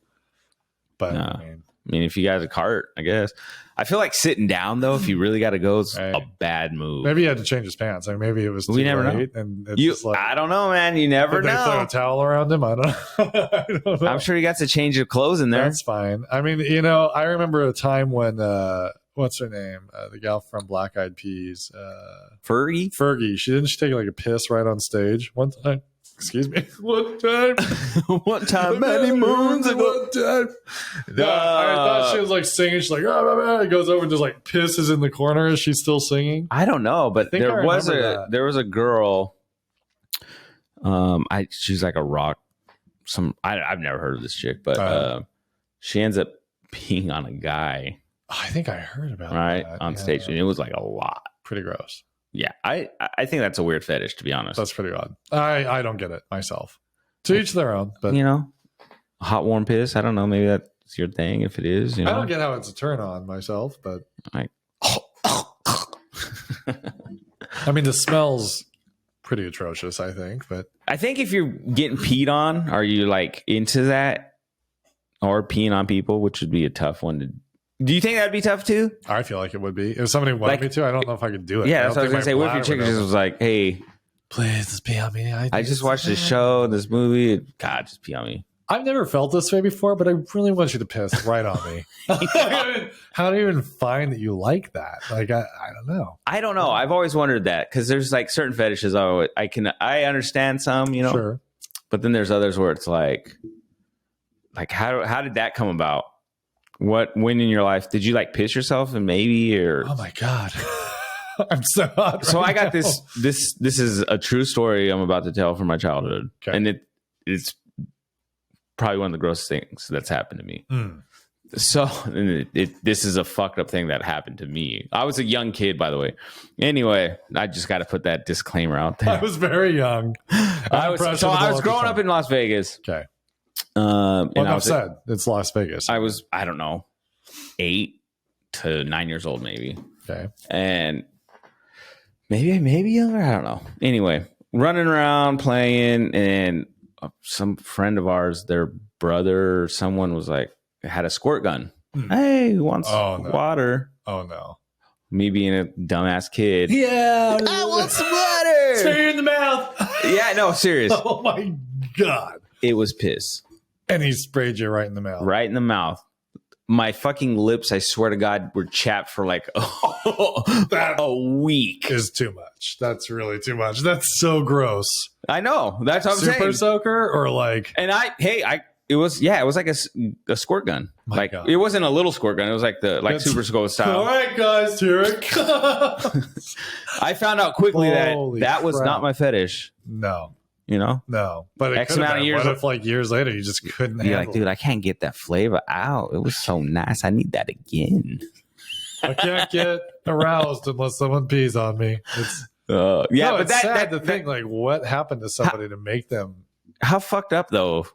But No. I mean, if you got a cart, I guess. I feel like sitting down though, if you really got to go, is Right. a bad move. maybe he had to change his pants. Like maybe it was too We never late, know. and it's just like, I don't know, man. You never did they throw know. a towel around him? I don't I don't know. I'm sure he got to change of clothes in there. That's fine. I mean, I remember a time when what's her name? The gal from Black Eyed Peas, Fergie. She take like a piss right on stage one time. Excuse me. One time. One time, many moons at ago. one time. Yeah, I thought she was like singing. She's like, it goes over and just like pisses in the corner as she's still singing. I don't know, but think I there was remember that. there was a girl. She's like a rock. I've never heard of this chick, but she ends up peeing on a guy. I think I heard about that. On stage, and it was like a lot. Pretty gross. Yeah, I think that's a weird fetish, to be honest. That's pretty odd. I don't get it myself. To each their own, but hot warm piss. I don't know. Maybe that's your thing. If it is, I don't get how it's a turn on myself, but like, I mean, the smell's pretty atrocious. I think, but I think if you're getting peed on, are you like into that, or peeing on people, which would be a tough one to. Do you think that'd be tough too? I feel like it would be. If somebody wanted me to, I don't know if I could do it. Yeah, that's what I was gonna say. What if your chick just was like, "Hey, please just pee on me. I just watched this show, this movie. God, just pee on me." I've never felt this way before, but I really want you to piss right on me. How do you even find that you like that? Like, I don't know. I don't know. I've always wondered that because there's like certain fetishes. I understand some, Sure. But then there's others where it's like how did that come about? When in your life did you like piss yourself and maybe or oh my god I'm so hot so right I got now. this is a true story I'm about to tell from my childhood. Okay. And it's probably one of the grossest things that's happened to me. So this is a fucked up thing that happened to me. I was a young kid, by the way. Anyway, I just got to put that disclaimer out there. I was very young. I was growing up in Las Vegas. Okay. And I was said it's Las Vegas. I was, I don't know, 8 to 9 years old, maybe. Okay. And maybe younger. I don't know. Anyway, running around playing, and some friend of ours, their brother or someone was like, had a squirt gun. Hey, who wants water? Oh no. Me being a dumbass kid. Yeah. I want some water. Spray in the mouth. Yeah, no, serious. Oh my god. It was piss. And he sprayed you right in the mouth. Right in the mouth. My fucking lips, I swear to God, were chapped for like a week. Is too much. That's really too much. That's so gross. I know. That's what I'm saying. Super soaker or like. And it was like a squirt gun. My like God. It wasn't a little squirt gun. It was like Super Scope style. All right, guys, here it comes. I found out quickly Holy that was crap. not my fetish. No. No, but it X could have amount of been. years What if like years later you just couldn't You're handle like, dude, I can't get that flavor out. It was so nice. I need that again. I can't get aroused unless someone pees on me. It's but it's sad to think like what happened to somebody to make them. How fucked up though?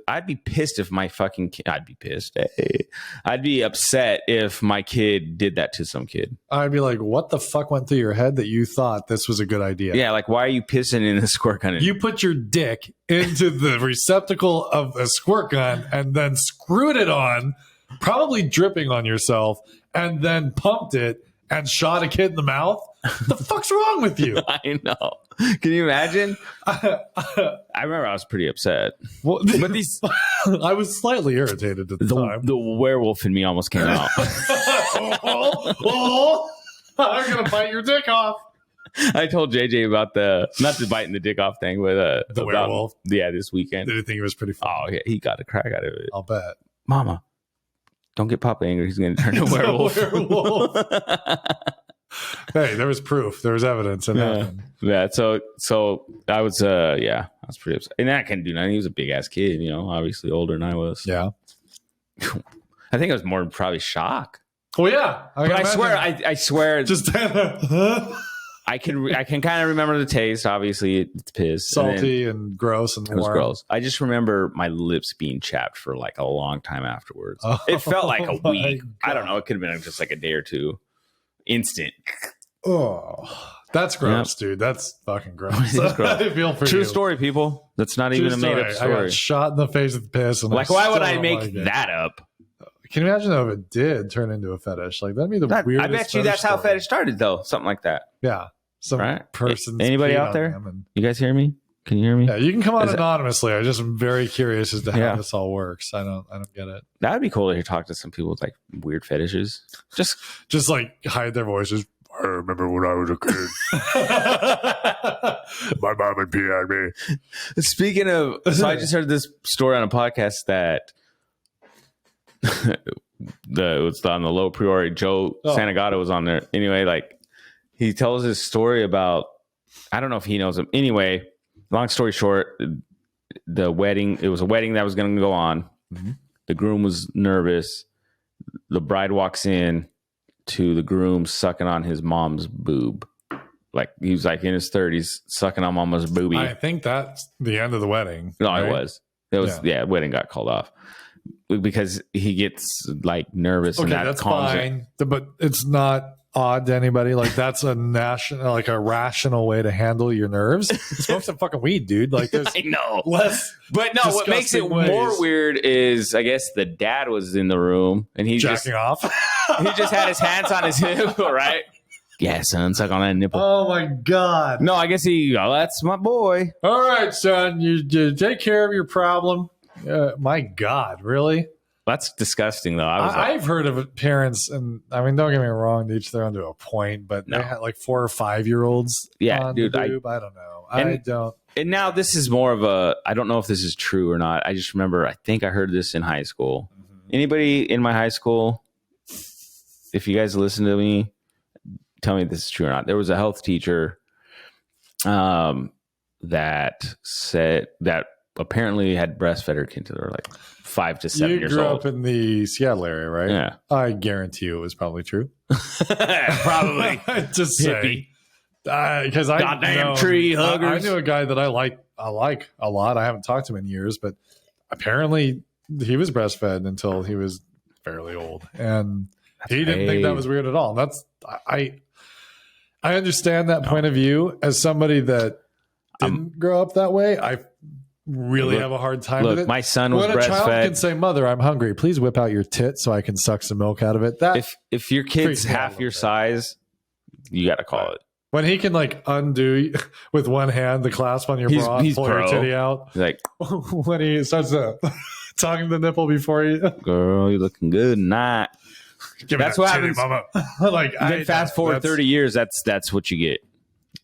I'd be pissed if my fucking kid. I'd be pissed. Hey. I'd be upset if my kid did that to some kid. I'd be like, what the fuck went through your head that you thought this was a good idea? Yeah, like why are you pissing in a squirt gun? You put your dick into the receptacle of a squirt gun and then screwed it on, probably dripping on yourself, and then pumped it and shot a kid in the mouth. The fuck's wrong with you? I know. Can you imagine? I remember I was pretty upset. Well, but I was slightly irritated at the time. The werewolf in me almost came out. I'm gonna bite your dick off. I told JJ about not the biting the dick off thing, but the werewolf. Yeah, this weekend. Did you think it was pretty fun? Oh yeah, he got a crack out of it. I'll bet. Mama, don't get Papa angry. He's going to turn to a werewolf. Hey, there was proof. There was evidence. Yeah. So I was, I was pretty upset. And I couldn't do nothing. He was a big ass kid, obviously older than I was. Yeah. I think I was more probably shock. Well, yeah. But I swear. Just I can kind of remember the taste. Obviously, it's piss. Salty and gross and warm. It was gross. I just remember my lips being chapped for like a long time afterwards. It felt like a week. I don't know. It could have been just like a day or two. Instant. Oh, That's gross, dude. That's fucking gross. Gross. I feel for True you. story, people. That's not True even a made-up story. I got shot in the face with piss. And Like, why would I make that up? Can you imagine though if it did turn into a fetish? Like, that'd be the weirdest. I bet you that's how fetish started, though. Something like that. Yeah. Some person's Anybody out there? You guys hear me? Can you hear me? Yeah, you can come on anonymously. I'm just very curious as to how this all works. I don't get it. That would be cool to hear talk to some people with like weird fetishes. Just like hide their voices. I remember when I was a kid. My mom would pee on me. Speaking of, so I just heard this story on a podcast that it was on the Low Priori. Joe Santagato was on there. Anyway, like he tells his story about, I don't know if he knows him. Anyway, long story short, the wedding, it was a wedding that was going to go on. Mm-hmm. The groom was nervous. The bride walks in to the groom sucking on his mom's boob. Like he was like in his 30s sucking on mama's boobie. I think that's the end of the wedding. No, right? It was. Wedding got called off because he gets like nervous. Okay, and that's fine. But it's not odd to anybody. Like that's a rational way to handle your nerves. Smoke some fucking weed, dude. Like there's I know. Less but no, what makes it more weird is I guess the dad was in the room and he jacking off. He just had his hands on his hip, right? Yeah, son, suck on that nipple. Oh my god. No, I guess that's my boy. All right, son, you take care of your problem. My god, really? That's disgusting, though. I've heard of it, parents, and I mean, don't get me wrong, to each their own to a point, but they had like 4 or 5 year olds. Yeah, dude. I don't know. I don't. And now this is more of I don't know if this is true or not. I just remember, I think I heard this in high school. Mm-hmm. Anybody in my high school, if you guys listen to me, tell me if this is true or not. There was a health teacher that said that apparently had breastfed her kids. They were like 5 to 7 years old. You grew up in the Seattle area, right? Yeah. I guarantee you it was probably true. Probably. Just say. Because goddamn tree huggers. I knew a guy that I like a lot. I haven't talked to him in years, but apparently he was breastfed until he was fairly old. And he didn't think that was weird at all. That's I understand that point of view as somebody that didn't grow up that way. I really have a hard time with it. My son was breastfed. When a child can say, "Mother, I'm hungry. Please whip out your tit so I can suck some milk out of it." That if your kid's half your size, you got to call it. When he can like undo with one hand the clasp on your bra, pull your titty out. Like when he starts tonguing the nipple before you. Girl, you looking good tonight. That's what happens. Mama. Like then fast forward 30 years, that's what you get.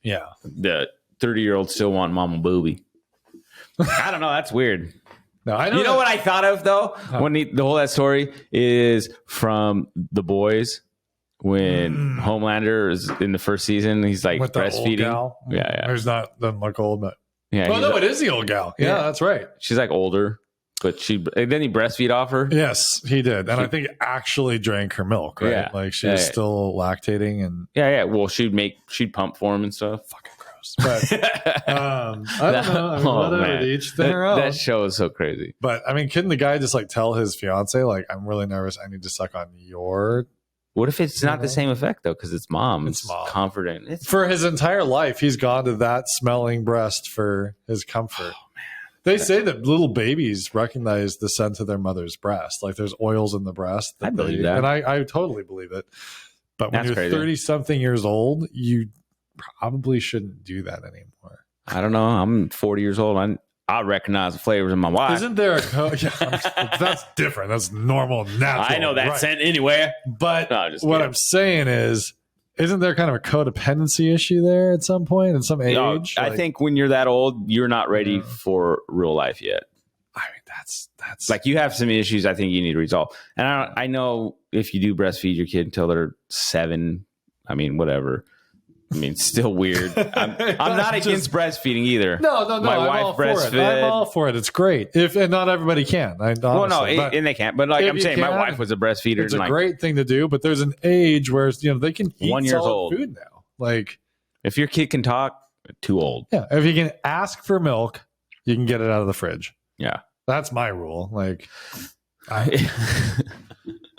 Yeah. The 30-year-old still want mama booby. I don't know. That's weird. No, I know. You know what I thought of though? When the whole that story is from The Boys. When Homelander is in the first season, he's like with breastfeeding. Gal. Yeah. Doesn't look old, but yeah. Oh no, it is the old gal. Yeah, that's right. She's like older, but then he breastfeed off her. Yes, he did, and I think actually drank her milk. Right, yeah. Like she was still lactating, and yeah. Well, she'd pump for him and stuff. Fucking gross. But I don't know. I mean, whatever. Each their own. That show is so crazy. But I mean, couldn't the guy just like tell his fiance, like, I'm really nervous. I need to suck on your. What if it's not the same effect though? Because it's mom. It's mom. Comforting. For his entire life, he's gone to that smelling breast for his comfort. Oh, man. They say that little babies recognize the scent of their mother's breast. Like there's oils in the breast. I believe that. And I totally believe it. But when you're 30-something years old, you probably shouldn't do that anymore. I don't know. I'm 40 years old. I recognize the flavors of my wife. Isn't there that's different. That's normal, natural. I know that scent anywhere. But what I'm saying is, isn't there kind of a codependency issue there at some point, at some age? I think when you're that old, you're not ready for real life yet. I mean, that's like you have some issues I think you need to resolve. And I know if you do breastfeed your kid until they're 7, I mean, whatever. I mean, it's still weird. I'm not against breastfeeding either. No. My wife breastfed. I'm all for it. It's great. And not everybody can. And they can't. But like I'm saying, my wife was a breastfeeder. It's a great thing to do. But there's an age where they can eat 1 year old food now. Like if your kid can talk, too old. Yeah, if you can ask for milk, you can get it out of the fridge. Yeah, that's my rule. Like,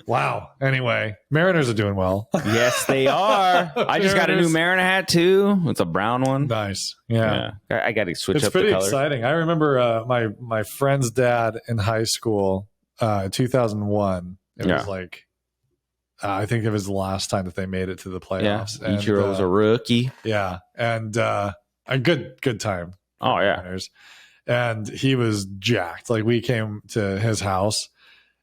Wow. Anyway, Mariners are doing well. Yes, they are. I just got a new Mariner hat too. It's a brown one. Nice. Yeah. I got to switch up the pretty colors. exciting. I remember my friend's dad in high school, 2001. It was like, I think it was the last time that they made it to the playoffs. Yeah. Ichiro was a rookie. Yeah. And a good time. Oh, yeah. Mariners. And he was jacked. Like, we came to his house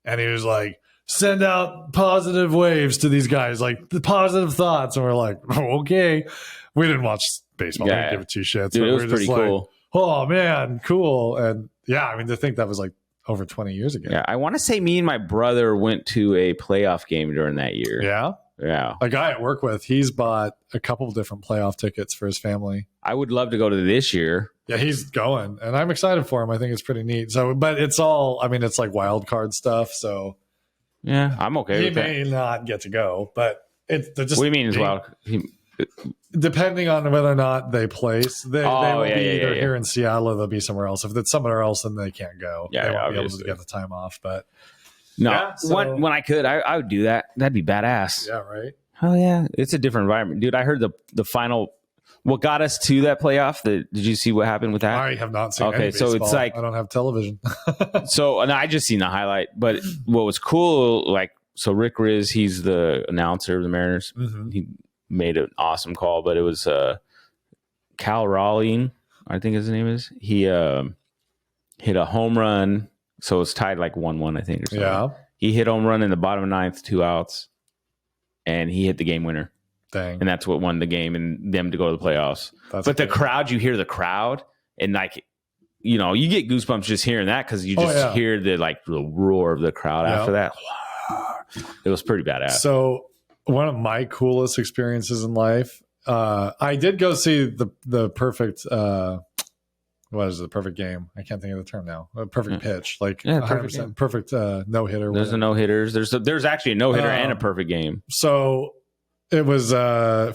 and he was like, send out positive waves to these guys, like the positive thoughts. And we're like, oh, okay. We didn't watch baseball. We didn't give it two shits. Dude, it was pretty cool. Like, oh, man, cool. And yeah, I mean, to think that was like over 20 years ago. Yeah, I want to say me and my brother went to a playoff game during that year. Yeah? Yeah. A guy I work with, he's bought a couple of different playoff tickets for his family. I would love to go to this year. Yeah, he's going, and I'm excited for him. I think it's pretty neat. So, but it's all, I mean, it's like wild card stuff. So, yeah, I'm okay with that. He may not get to go, but it's just. What do you mean as well? Depending on whether or not they place, they will be either here in Seattle or they'll be somewhere else. If it's somewhere else, then they can't go. Yeah, they won't be able to get the time off. But no, when I could, I would do that. That'd be badass. Yeah, right. Oh yeah, it's a different environment, dude. I heard the final. What got us to that playoff? Did you see what happened with that? I have not seen. Okay, so it's like I don't have television. So, and I just seen the highlight. But what was cool, like, so Rick Riz, he's the announcer of the Mariners. Mm-hmm. He made an awesome call, but it was Cal Raleigh, I think his name is. He hit a home run, so it's tied like 1-1, I think, or something. Yeah, he hit a home run in the bottom of the ninth, 2 outs, and he hit the game winner. Dang. And that's what won the game and them to go to the playoffs. But the crowd, you hear the crowd, and like, you know, you get goosebumps just hearing that because you just hear the roar of the crowd after that. It was pretty badass. So one of my coolest experiences in life, I did go see the perfect what is it, the perfect game? I can't think of the term now. A perfect pitch, like 100% perfect no hitter. There's a no hitters. There's actually a no hitter and a perfect game. So it was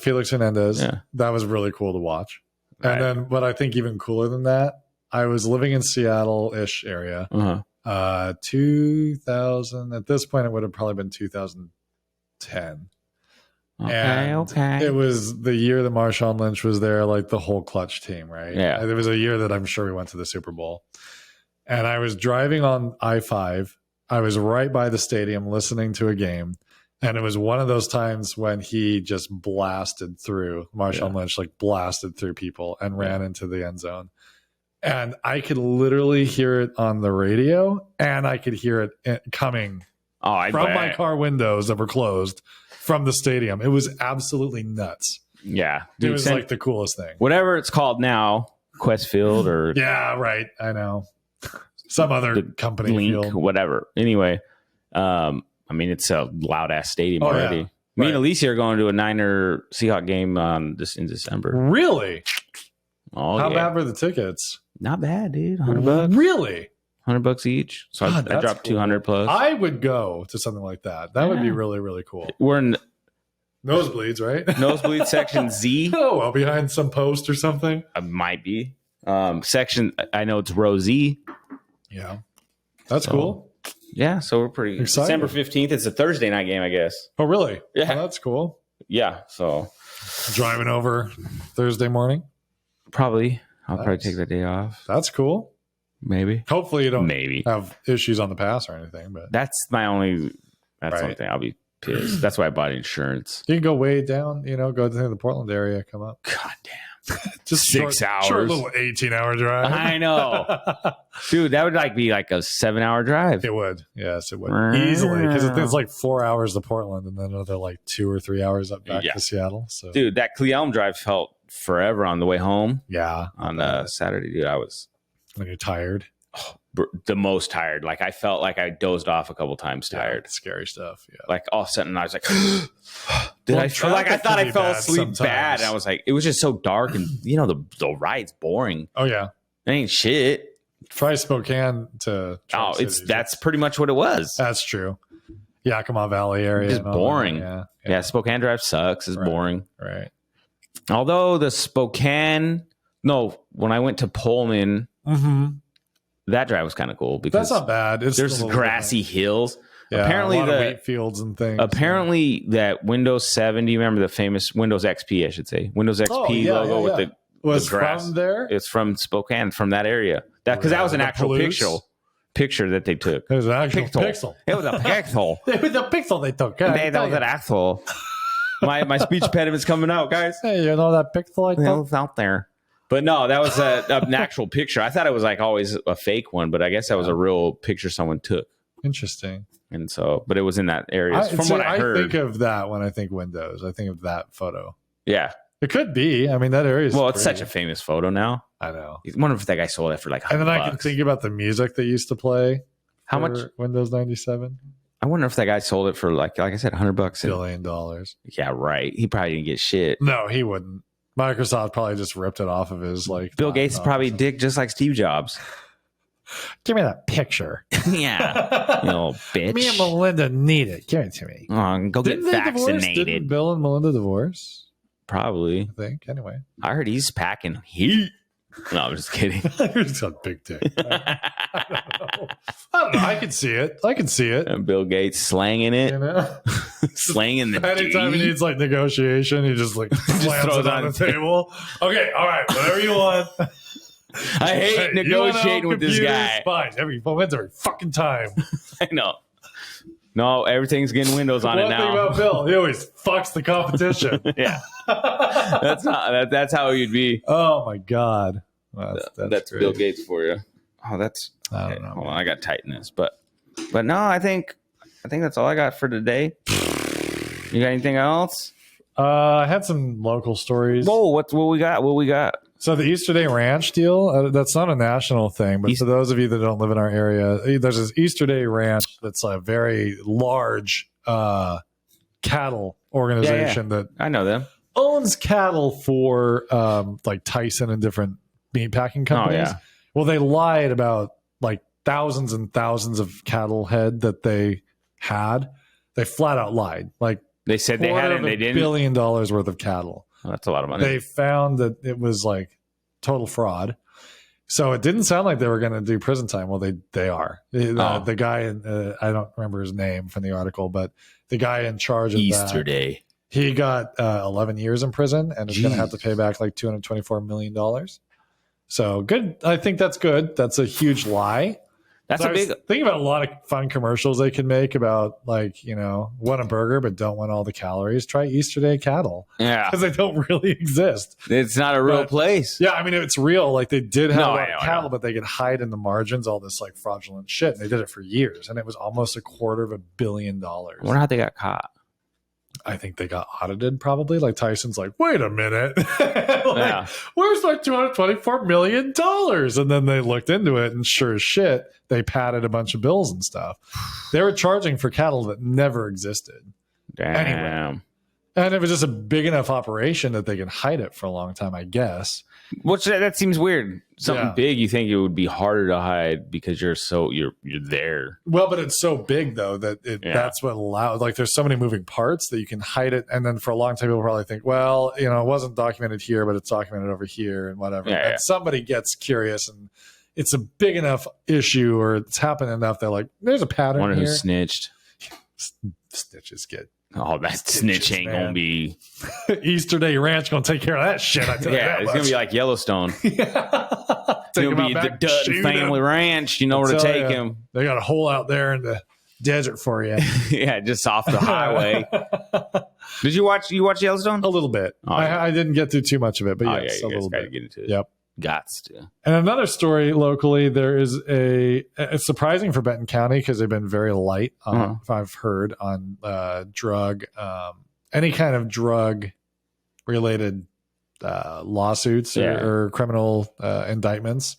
Felix Hernandez. Yeah. That was really cool to watch. Right. And then what I think even cooler than that, I was living in Seattle-ish area. 2000. At this point, it would have probably been 2010. Okay. It was the year that Marshawn Lynch was there, like the whole Clutch team, right? Yeah. There was a year that I'm sure we went to the Super Bowl. And I was driving on I-5. I was right by the stadium listening to a game. And it was one of those times when he just blasted through, Marshawn Lynch, like blasted through people and ran into the end zone. And I could literally hear it on the radio, and I could hear it coming from my car windows that were closed from the stadium. It was absolutely nuts. Yeah. Dude, it was like the coolest thing. Whatever it's called now, Quest Field or... Yeah, right. I know. Some other company Link, field. Whatever. Anyway, I mean, it's a loud-ass stadium already. Yeah. Me and Alicia are going to a Niner Seahawk game in December. Really? Oh, How bad were the tickets? Not bad, dude. $100. Really? $100 each. So I dropped cool. 200 plus. I would go to something like that. That would be really, really cool. We're in nosebleeds, right? Nosebleed section Z. Oh, well, behind some post or something. Might be. Section. I know it's row Z. Yeah, that's cool. Yeah, so we're pretty excited. December 15th. It's a Thursday night game, I guess. Oh, really? Yeah, that's cool. Yeah, so driving over Thursday morning. Probably. I'll probably take the day off. That's cool. Maybe. Hopefully you don't have issues on the pass or anything. But that's my only. That's something I'll be pissed. That's why I bought insurance. You can go way down. Go to the Portland area. Come up. God damn. Just 6 hours. Short little 18-hour drive. I know, dude. That would be like a 7-hour drive. It would. Yes, it would easily because it's like 4 hours to Portland and then another like 2 or 3 hours up back to Seattle. So, dude, that Cleelum drive felt forever on the way home. Yeah, on Saturday, dude, I was. When you're tired. The most tired. Like I felt like I dozed off a couple times. Tired. Scary stuff. Yeah. Like all of a sudden I was like, I thought I fell asleep bad. And I was like, it was just so dark and the ride's boring. Oh yeah. It ain't shit. Try Spokane to. That's pretty much what it was. That's true. Yakima Valley area. It's boring. Yeah. Spokane Drive sucks. It's boring. Right. Although the Spokane, when I went to Pullman, that drive was kind of cool because that's not bad. There's grassy hills. Yeah, apparently a lot of wheat fields and things. Apparently that Windows 7, do you remember the famous Windows XP, I should say? Windows XP logo with the grass. From there? It's from Spokane, from that area. Because that was an actual picture that they took. It was an actual pixel. It was a pixel. It was a pixel they took. That was an asshole. My speech impediment's coming out, guys. Hey, you know that pixel I took? It's out there. But no, that was an actual picture. I thought it was like always a fake one, but I guess that was a real picture someone took. Interesting. And so, but it was in that area. From what I heard. I think of that when I think Windows. I think of that photo. Yeah. It could be. I mean, that area is it's such a famous photo now. I know. I wonder if that guy sold it for like $100. And then I can think about the music that used to play. How much? Windows 97? I wonder if that guy sold it for like I said, $100. $1 billion. Yeah, right. He probably didn't get shit. No, he wouldn't. Microsoft probably just ripped it off of his like. Bill Gates is probably dick just like Steve Jobs. Give me that picture. Yeah, you little bitch. Me and Melinda need it. Give it to me. Go get vaccinated. Didn't Bill and Melinda divorce? Probably. I think. Anyway, I heard he's packing heat. No, I'm just kidding. He's got a big dick. I don't know. I can see it. And Bill Gates slanging it. You know? Slanging the anytime he needs like negotiation, he just like slams it on the table. Okay, all right, whatever you want. I hate negotiating with this guy. Fine, every fucking time. I know. No, everything's getting Windows on it now. One thing about Bill, he always fucks the competition. Yeah, that's how he'd be. Oh my god, that's Bill Gates for you. Oh, that's. I don't know. Hold on, I got to tighten this, but no, I think that's all I got for today. You got anything else? I had some local stories. Whoa, what we got? What we got? So the Easter Day Ranch deal, that's not a national thing, but for those of you that don't live in our area, there's this Easter Day Ranch that's a very large cattle organization that I know them. Owns cattle for like Tyson and different meatpacking companies. Oh, yeah. Well, they lied about like thousands and thousands of cattle head that they had. They flat out lied. Like they said they had it and they didn't. $2 billion worth of cattle. Oh, that's a lot of money. They found that it was like total fraud. So it didn't sound like they were going to do prison time. Well, they are. The guy, I don't remember his name from the article, but the guy in charge of Easter Day, he got 11 years in prison and is going to have to pay back like $224 million. So good. I think that's good. That's a huge lie. That's a big. Think about a lot of fun commercials they can make about like, want a burger but don't want all the calories. Try Easter Day cattle. Yeah, because they don't really exist. It's not a real place. Yeah, I mean it's real. Like they did have a lot of cattle, but they could hide in the margins all this like fraudulent shit. And they did it for years, and it was almost $250 million. I wonder how they got caught. I think they got audited probably. Like Tyson's like, wait a minute. Yeah. Where's my $224 million? And then they looked into it and sure as shit, they padded a bunch of bills and stuff. They were charging for cattle that never existed. Damn. Anyway. And it was just a big enough operation that they could hide it for a long time, I guess. Which that seems weird. Something big, you think it would be harder to hide because you're there. Well, but it's so big though that that's what allowed. Like, there's so many moving parts that you can hide it, and then for a long time, people probably think, well, it wasn't documented here, but it's documented over here, and whatever. Yeah, and somebody gets curious, and it's a big enough issue, or it's happened enough. They're like, there's a pattern. Wonder here. who snitched. Snitches get. Oh, that snitch ain't gonna be Easter Day Ranch gonna take care of that shit. I tell you that it's much. gonna be like Yellowstone. It's gonna be the Dutton family ranch. You know where to take him. They got a hole out there in the desert for you. Yeah, just off the highway. Did you watch Yellowstone? A little bit. Oh, yeah. I didn't get through too much of it, but yes, a little bit. Get into it. Yep. Gots to. And another story locally, there is it's surprising for Benton County because they've been very light on, I've heard, on drug, any kind of drug related lawsuits or criminal indictments.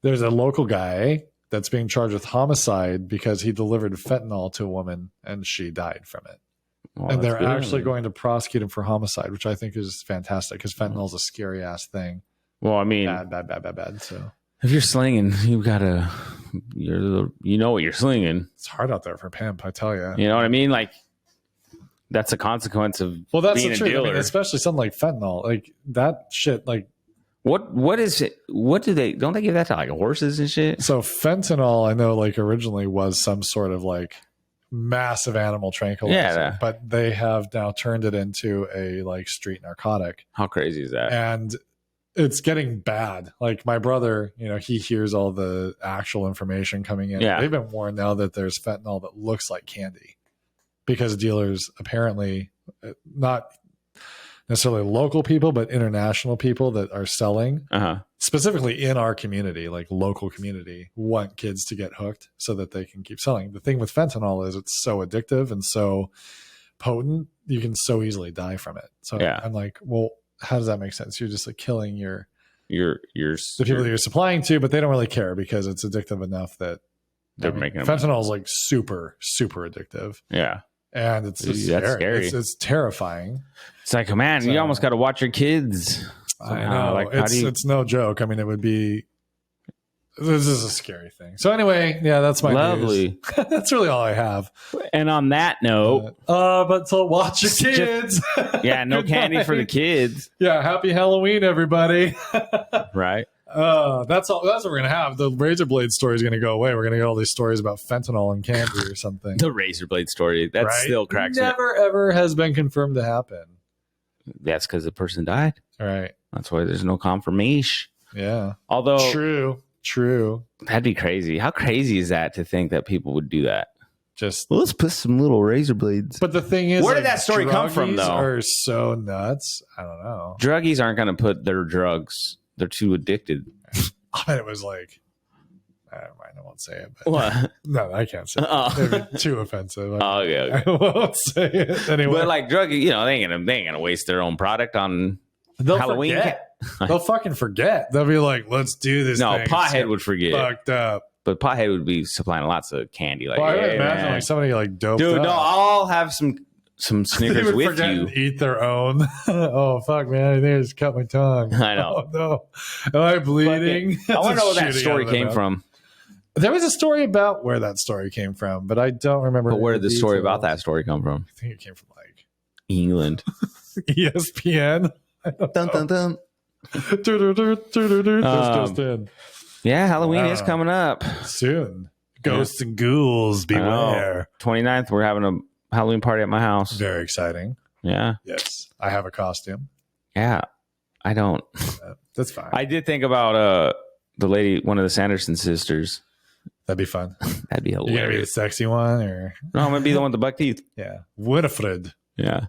There's a local guy that's being charged with homicide because he delivered fentanyl to a woman and she died from it. Oh, and they're actually going to prosecute him for homicide, which I think is fantastic because fentanyl is a scary ass thing. Well, I mean, bad. So if you're slinging, you know what you're slinging. It's hard out there for pimp, I tell you. You know what I mean? Like, that's a consequence of that's being the a truth. dealer. I mean, especially something like fentanyl, like that shit. Like, what is it? What do they? Don't they give that to like horses and shit? So fentanyl, I know, like originally was some sort of like massive animal tranquilizer. Yeah. But they have now turned it into a like street narcotic. How crazy is that? And it's getting bad. Like my brother, he hears all the actual information coming in. Yeah. They've been warned now that there's fentanyl that looks like candy because dealers apparently, not necessarily local people, but international people that are selling, specifically in our community, like local community, want kids to get hooked so that they can keep selling. The thing with fentanyl is it's so addictive and so potent, you can so easily die from it. So I'm like, well, how does that make sense? You're just like killing the people that you're supplying to, but they don't really care because it's addictive enough that they're making fentanyl is like super, super addictive. Yeah. And it's just that's scary. It's terrifying. It's like, man, you almost got to watch your kids. I know. Like, it's no joke. I mean, this is a scary thing. So anyway, yeah, that's my lovely. That's really all I have. And on that note, but so watch your kids. No candy for the kids. Yeah, happy Halloween, everybody. Right. That's all. That's what we're gonna have. The razor blade story is gonna go away. We're gonna get all these stories about fentanyl and candy or something. The razor blade story that still cracks. Never ever has been confirmed to happen. That's because the person died. All right. That's why there's no confirmation. Yeah. Although true. That'd be crazy. How crazy is that to think that people would do that? Just let's put some little razor blades. But the thing is, where did that story come from? Though, are so nuts. I don't know. Druggies aren't going to put their drugs. They're too addicted. It was like, I won't say it. But what? No, I can't say it. It'd be too offensive. Okay. I won't say it anyway. But like druggies, they ain't gonna waste their own product on Halloween. They'll fucking forget. They'll be like, let's do this. No, Pothead would forget. Fucked up. But Pothead would be supplying lots of candy. Like, I would imagine like somebody like doped dude, up. No, I'll have some Snickers with forget you. And eat their own. Oh fuck, man! I think I just cut my tongue. I know. Oh no, am I bleeding? I want to know where that story came from. There was a story about where that story came from, but I don't remember. But where did the story about that story come from? I think it came from like England. ESPN. Dun dun dun. Just in. Yeah, Halloween is coming up soon. Ghosts and ghouls, beware. 29th, we're having a Halloween party at my house. Very exciting. Yeah. Yes. I have a costume. Yeah. I don't. That's fine. I did think about the lady, one of the Sanderson sisters. That'd be fun. That'd be hilarious. You gonna be the sexy one, or no? I'm gonna be the one with the buck teeth. Yeah, Winifred. Yeah.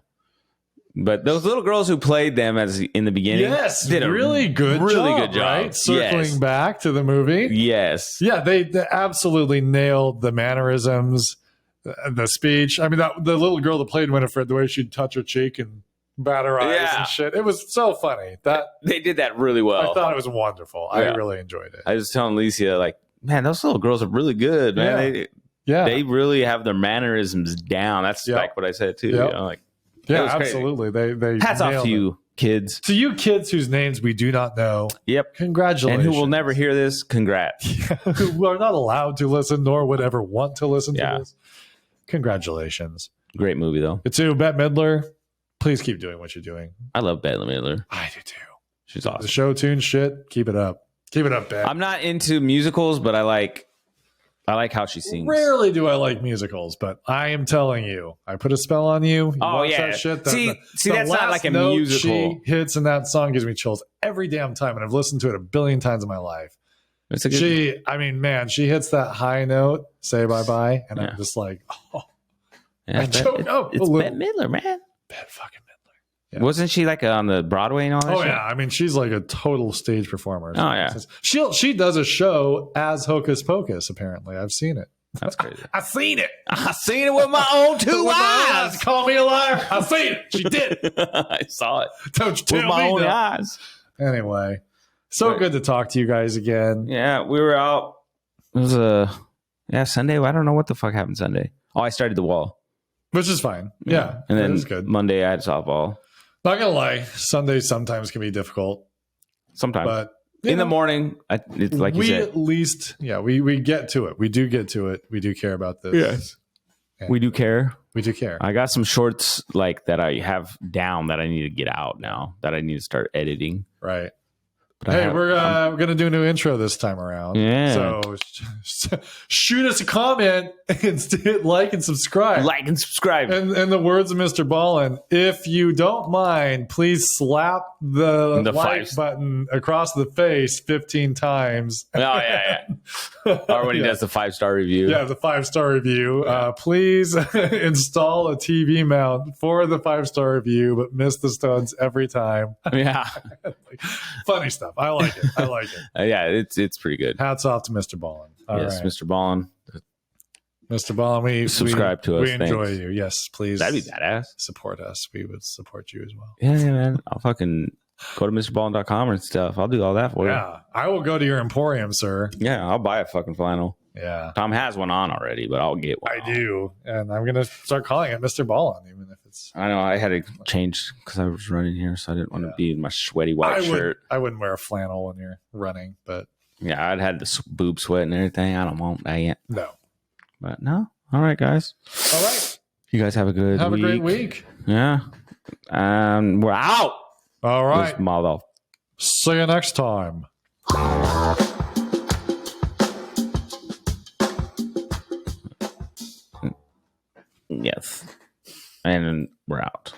But those little girls who played them in the beginning, did a really good job. Right? Circling back to the movie. Yes. Yeah, they absolutely nailed the mannerisms, the speech. I mean, the little girl that played Winifred, the way she'd touch her cheek and bat her eyes and shit. It was so funny. That they did that really well. I thought it was wonderful. Yeah. I really enjoyed it. I was telling Alicia, like, man, those little girls are really good, man. They really have their mannerisms down. That's like what I said too. Yep. You know, like, yeah, absolutely. They hats off to you, kids. To you kids whose names we do not know. Yep. Congratulations. And who will never hear this, congrats. Who are not allowed to listen nor would ever want to listen to this. Congratulations. Great movie, though. To Bette Midler, please keep doing what you're doing. I love Bette Midler. I do too. She's awesome. The show tune shit, keep it up. Keep it up, Bette. I'm not into musicals, but I like how she sings. Rarely do I like musicals, but I am telling you, I put a spell on you. That shit. See, that's not like a musical. She hits, and that song gives me chills every damn time, and I've listened to it a billion times in my life. It's a good... she hits that high note, "Say Bye Bye," and I'm just like, I choke up. It's Bette Midler, man. Bette fucking Midler. Yeah. Wasn't she like on the Broadway and all that? Oh yeah, I mean she's like a total stage performer. Oh yeah, she does a show as Hocus Pocus. Apparently, I've seen it. That's crazy. I seen it. I seen it with my own two eyes. Call me a liar. I seen it. She did it. I saw it. Don't you tell with my own eyes. Anyway, good to talk to you guys again. Yeah, we were out. It was Sunday. I don't know what the fuck happened Sunday. Oh, I started the wall, which is fine. Yeah, and then good. Monday I had softball. Not gonna lie, Sundays sometimes can be difficult. Sometimes, but in the morning, it's like you said. At least, we get to it. We do get to it. We do care about this. Yes, and we do care. We do care. I got some shorts like that I have down that I need to get out now. That I need to start editing. Right. But hey, we're gonna do a new intro this time around. Yeah. So shoot us a comment and hit like and subscribe. Like and subscribe. And in the words of Mr. Ballin, if you don't mind, please slap the like button across the face 15 times. Oh, yeah. Or when he does the 5-star review. Yeah, the 5-star review. Yeah. Please install a TV mount for the 5-star review, but miss the studs every time. Yeah. Funny stuff. I like it. Yeah, it's pretty good. Hats off to Mr. Ballin. Yes, right. Mr. Ballin. Mr. Ballin, we subscribe to us. We enjoy you. Yes, please. That'd be badass. Support us. We would support you as well. Yeah, man. I'll fucking go to MrBallin.com and stuff. I'll do all that for you. Yeah, I will go to your emporium, sir. Yeah, I'll buy a fucking flannel. Yeah. Tom has one on already, but I'll get one. I do. And I'm going to start calling it Mr. Ballin, even if it's... I know. I had to change because I was running here, so I didn't want to be in my sweaty white shirt. I wouldn't wear a flannel when you're running, but... Yeah, I'd had the boob sweat and everything. I don't want that yet. No. But no. All right, guys. All right. You guys have a good week. Have a great week. Yeah. We're out. All right. See you next time. Yes. And we're out.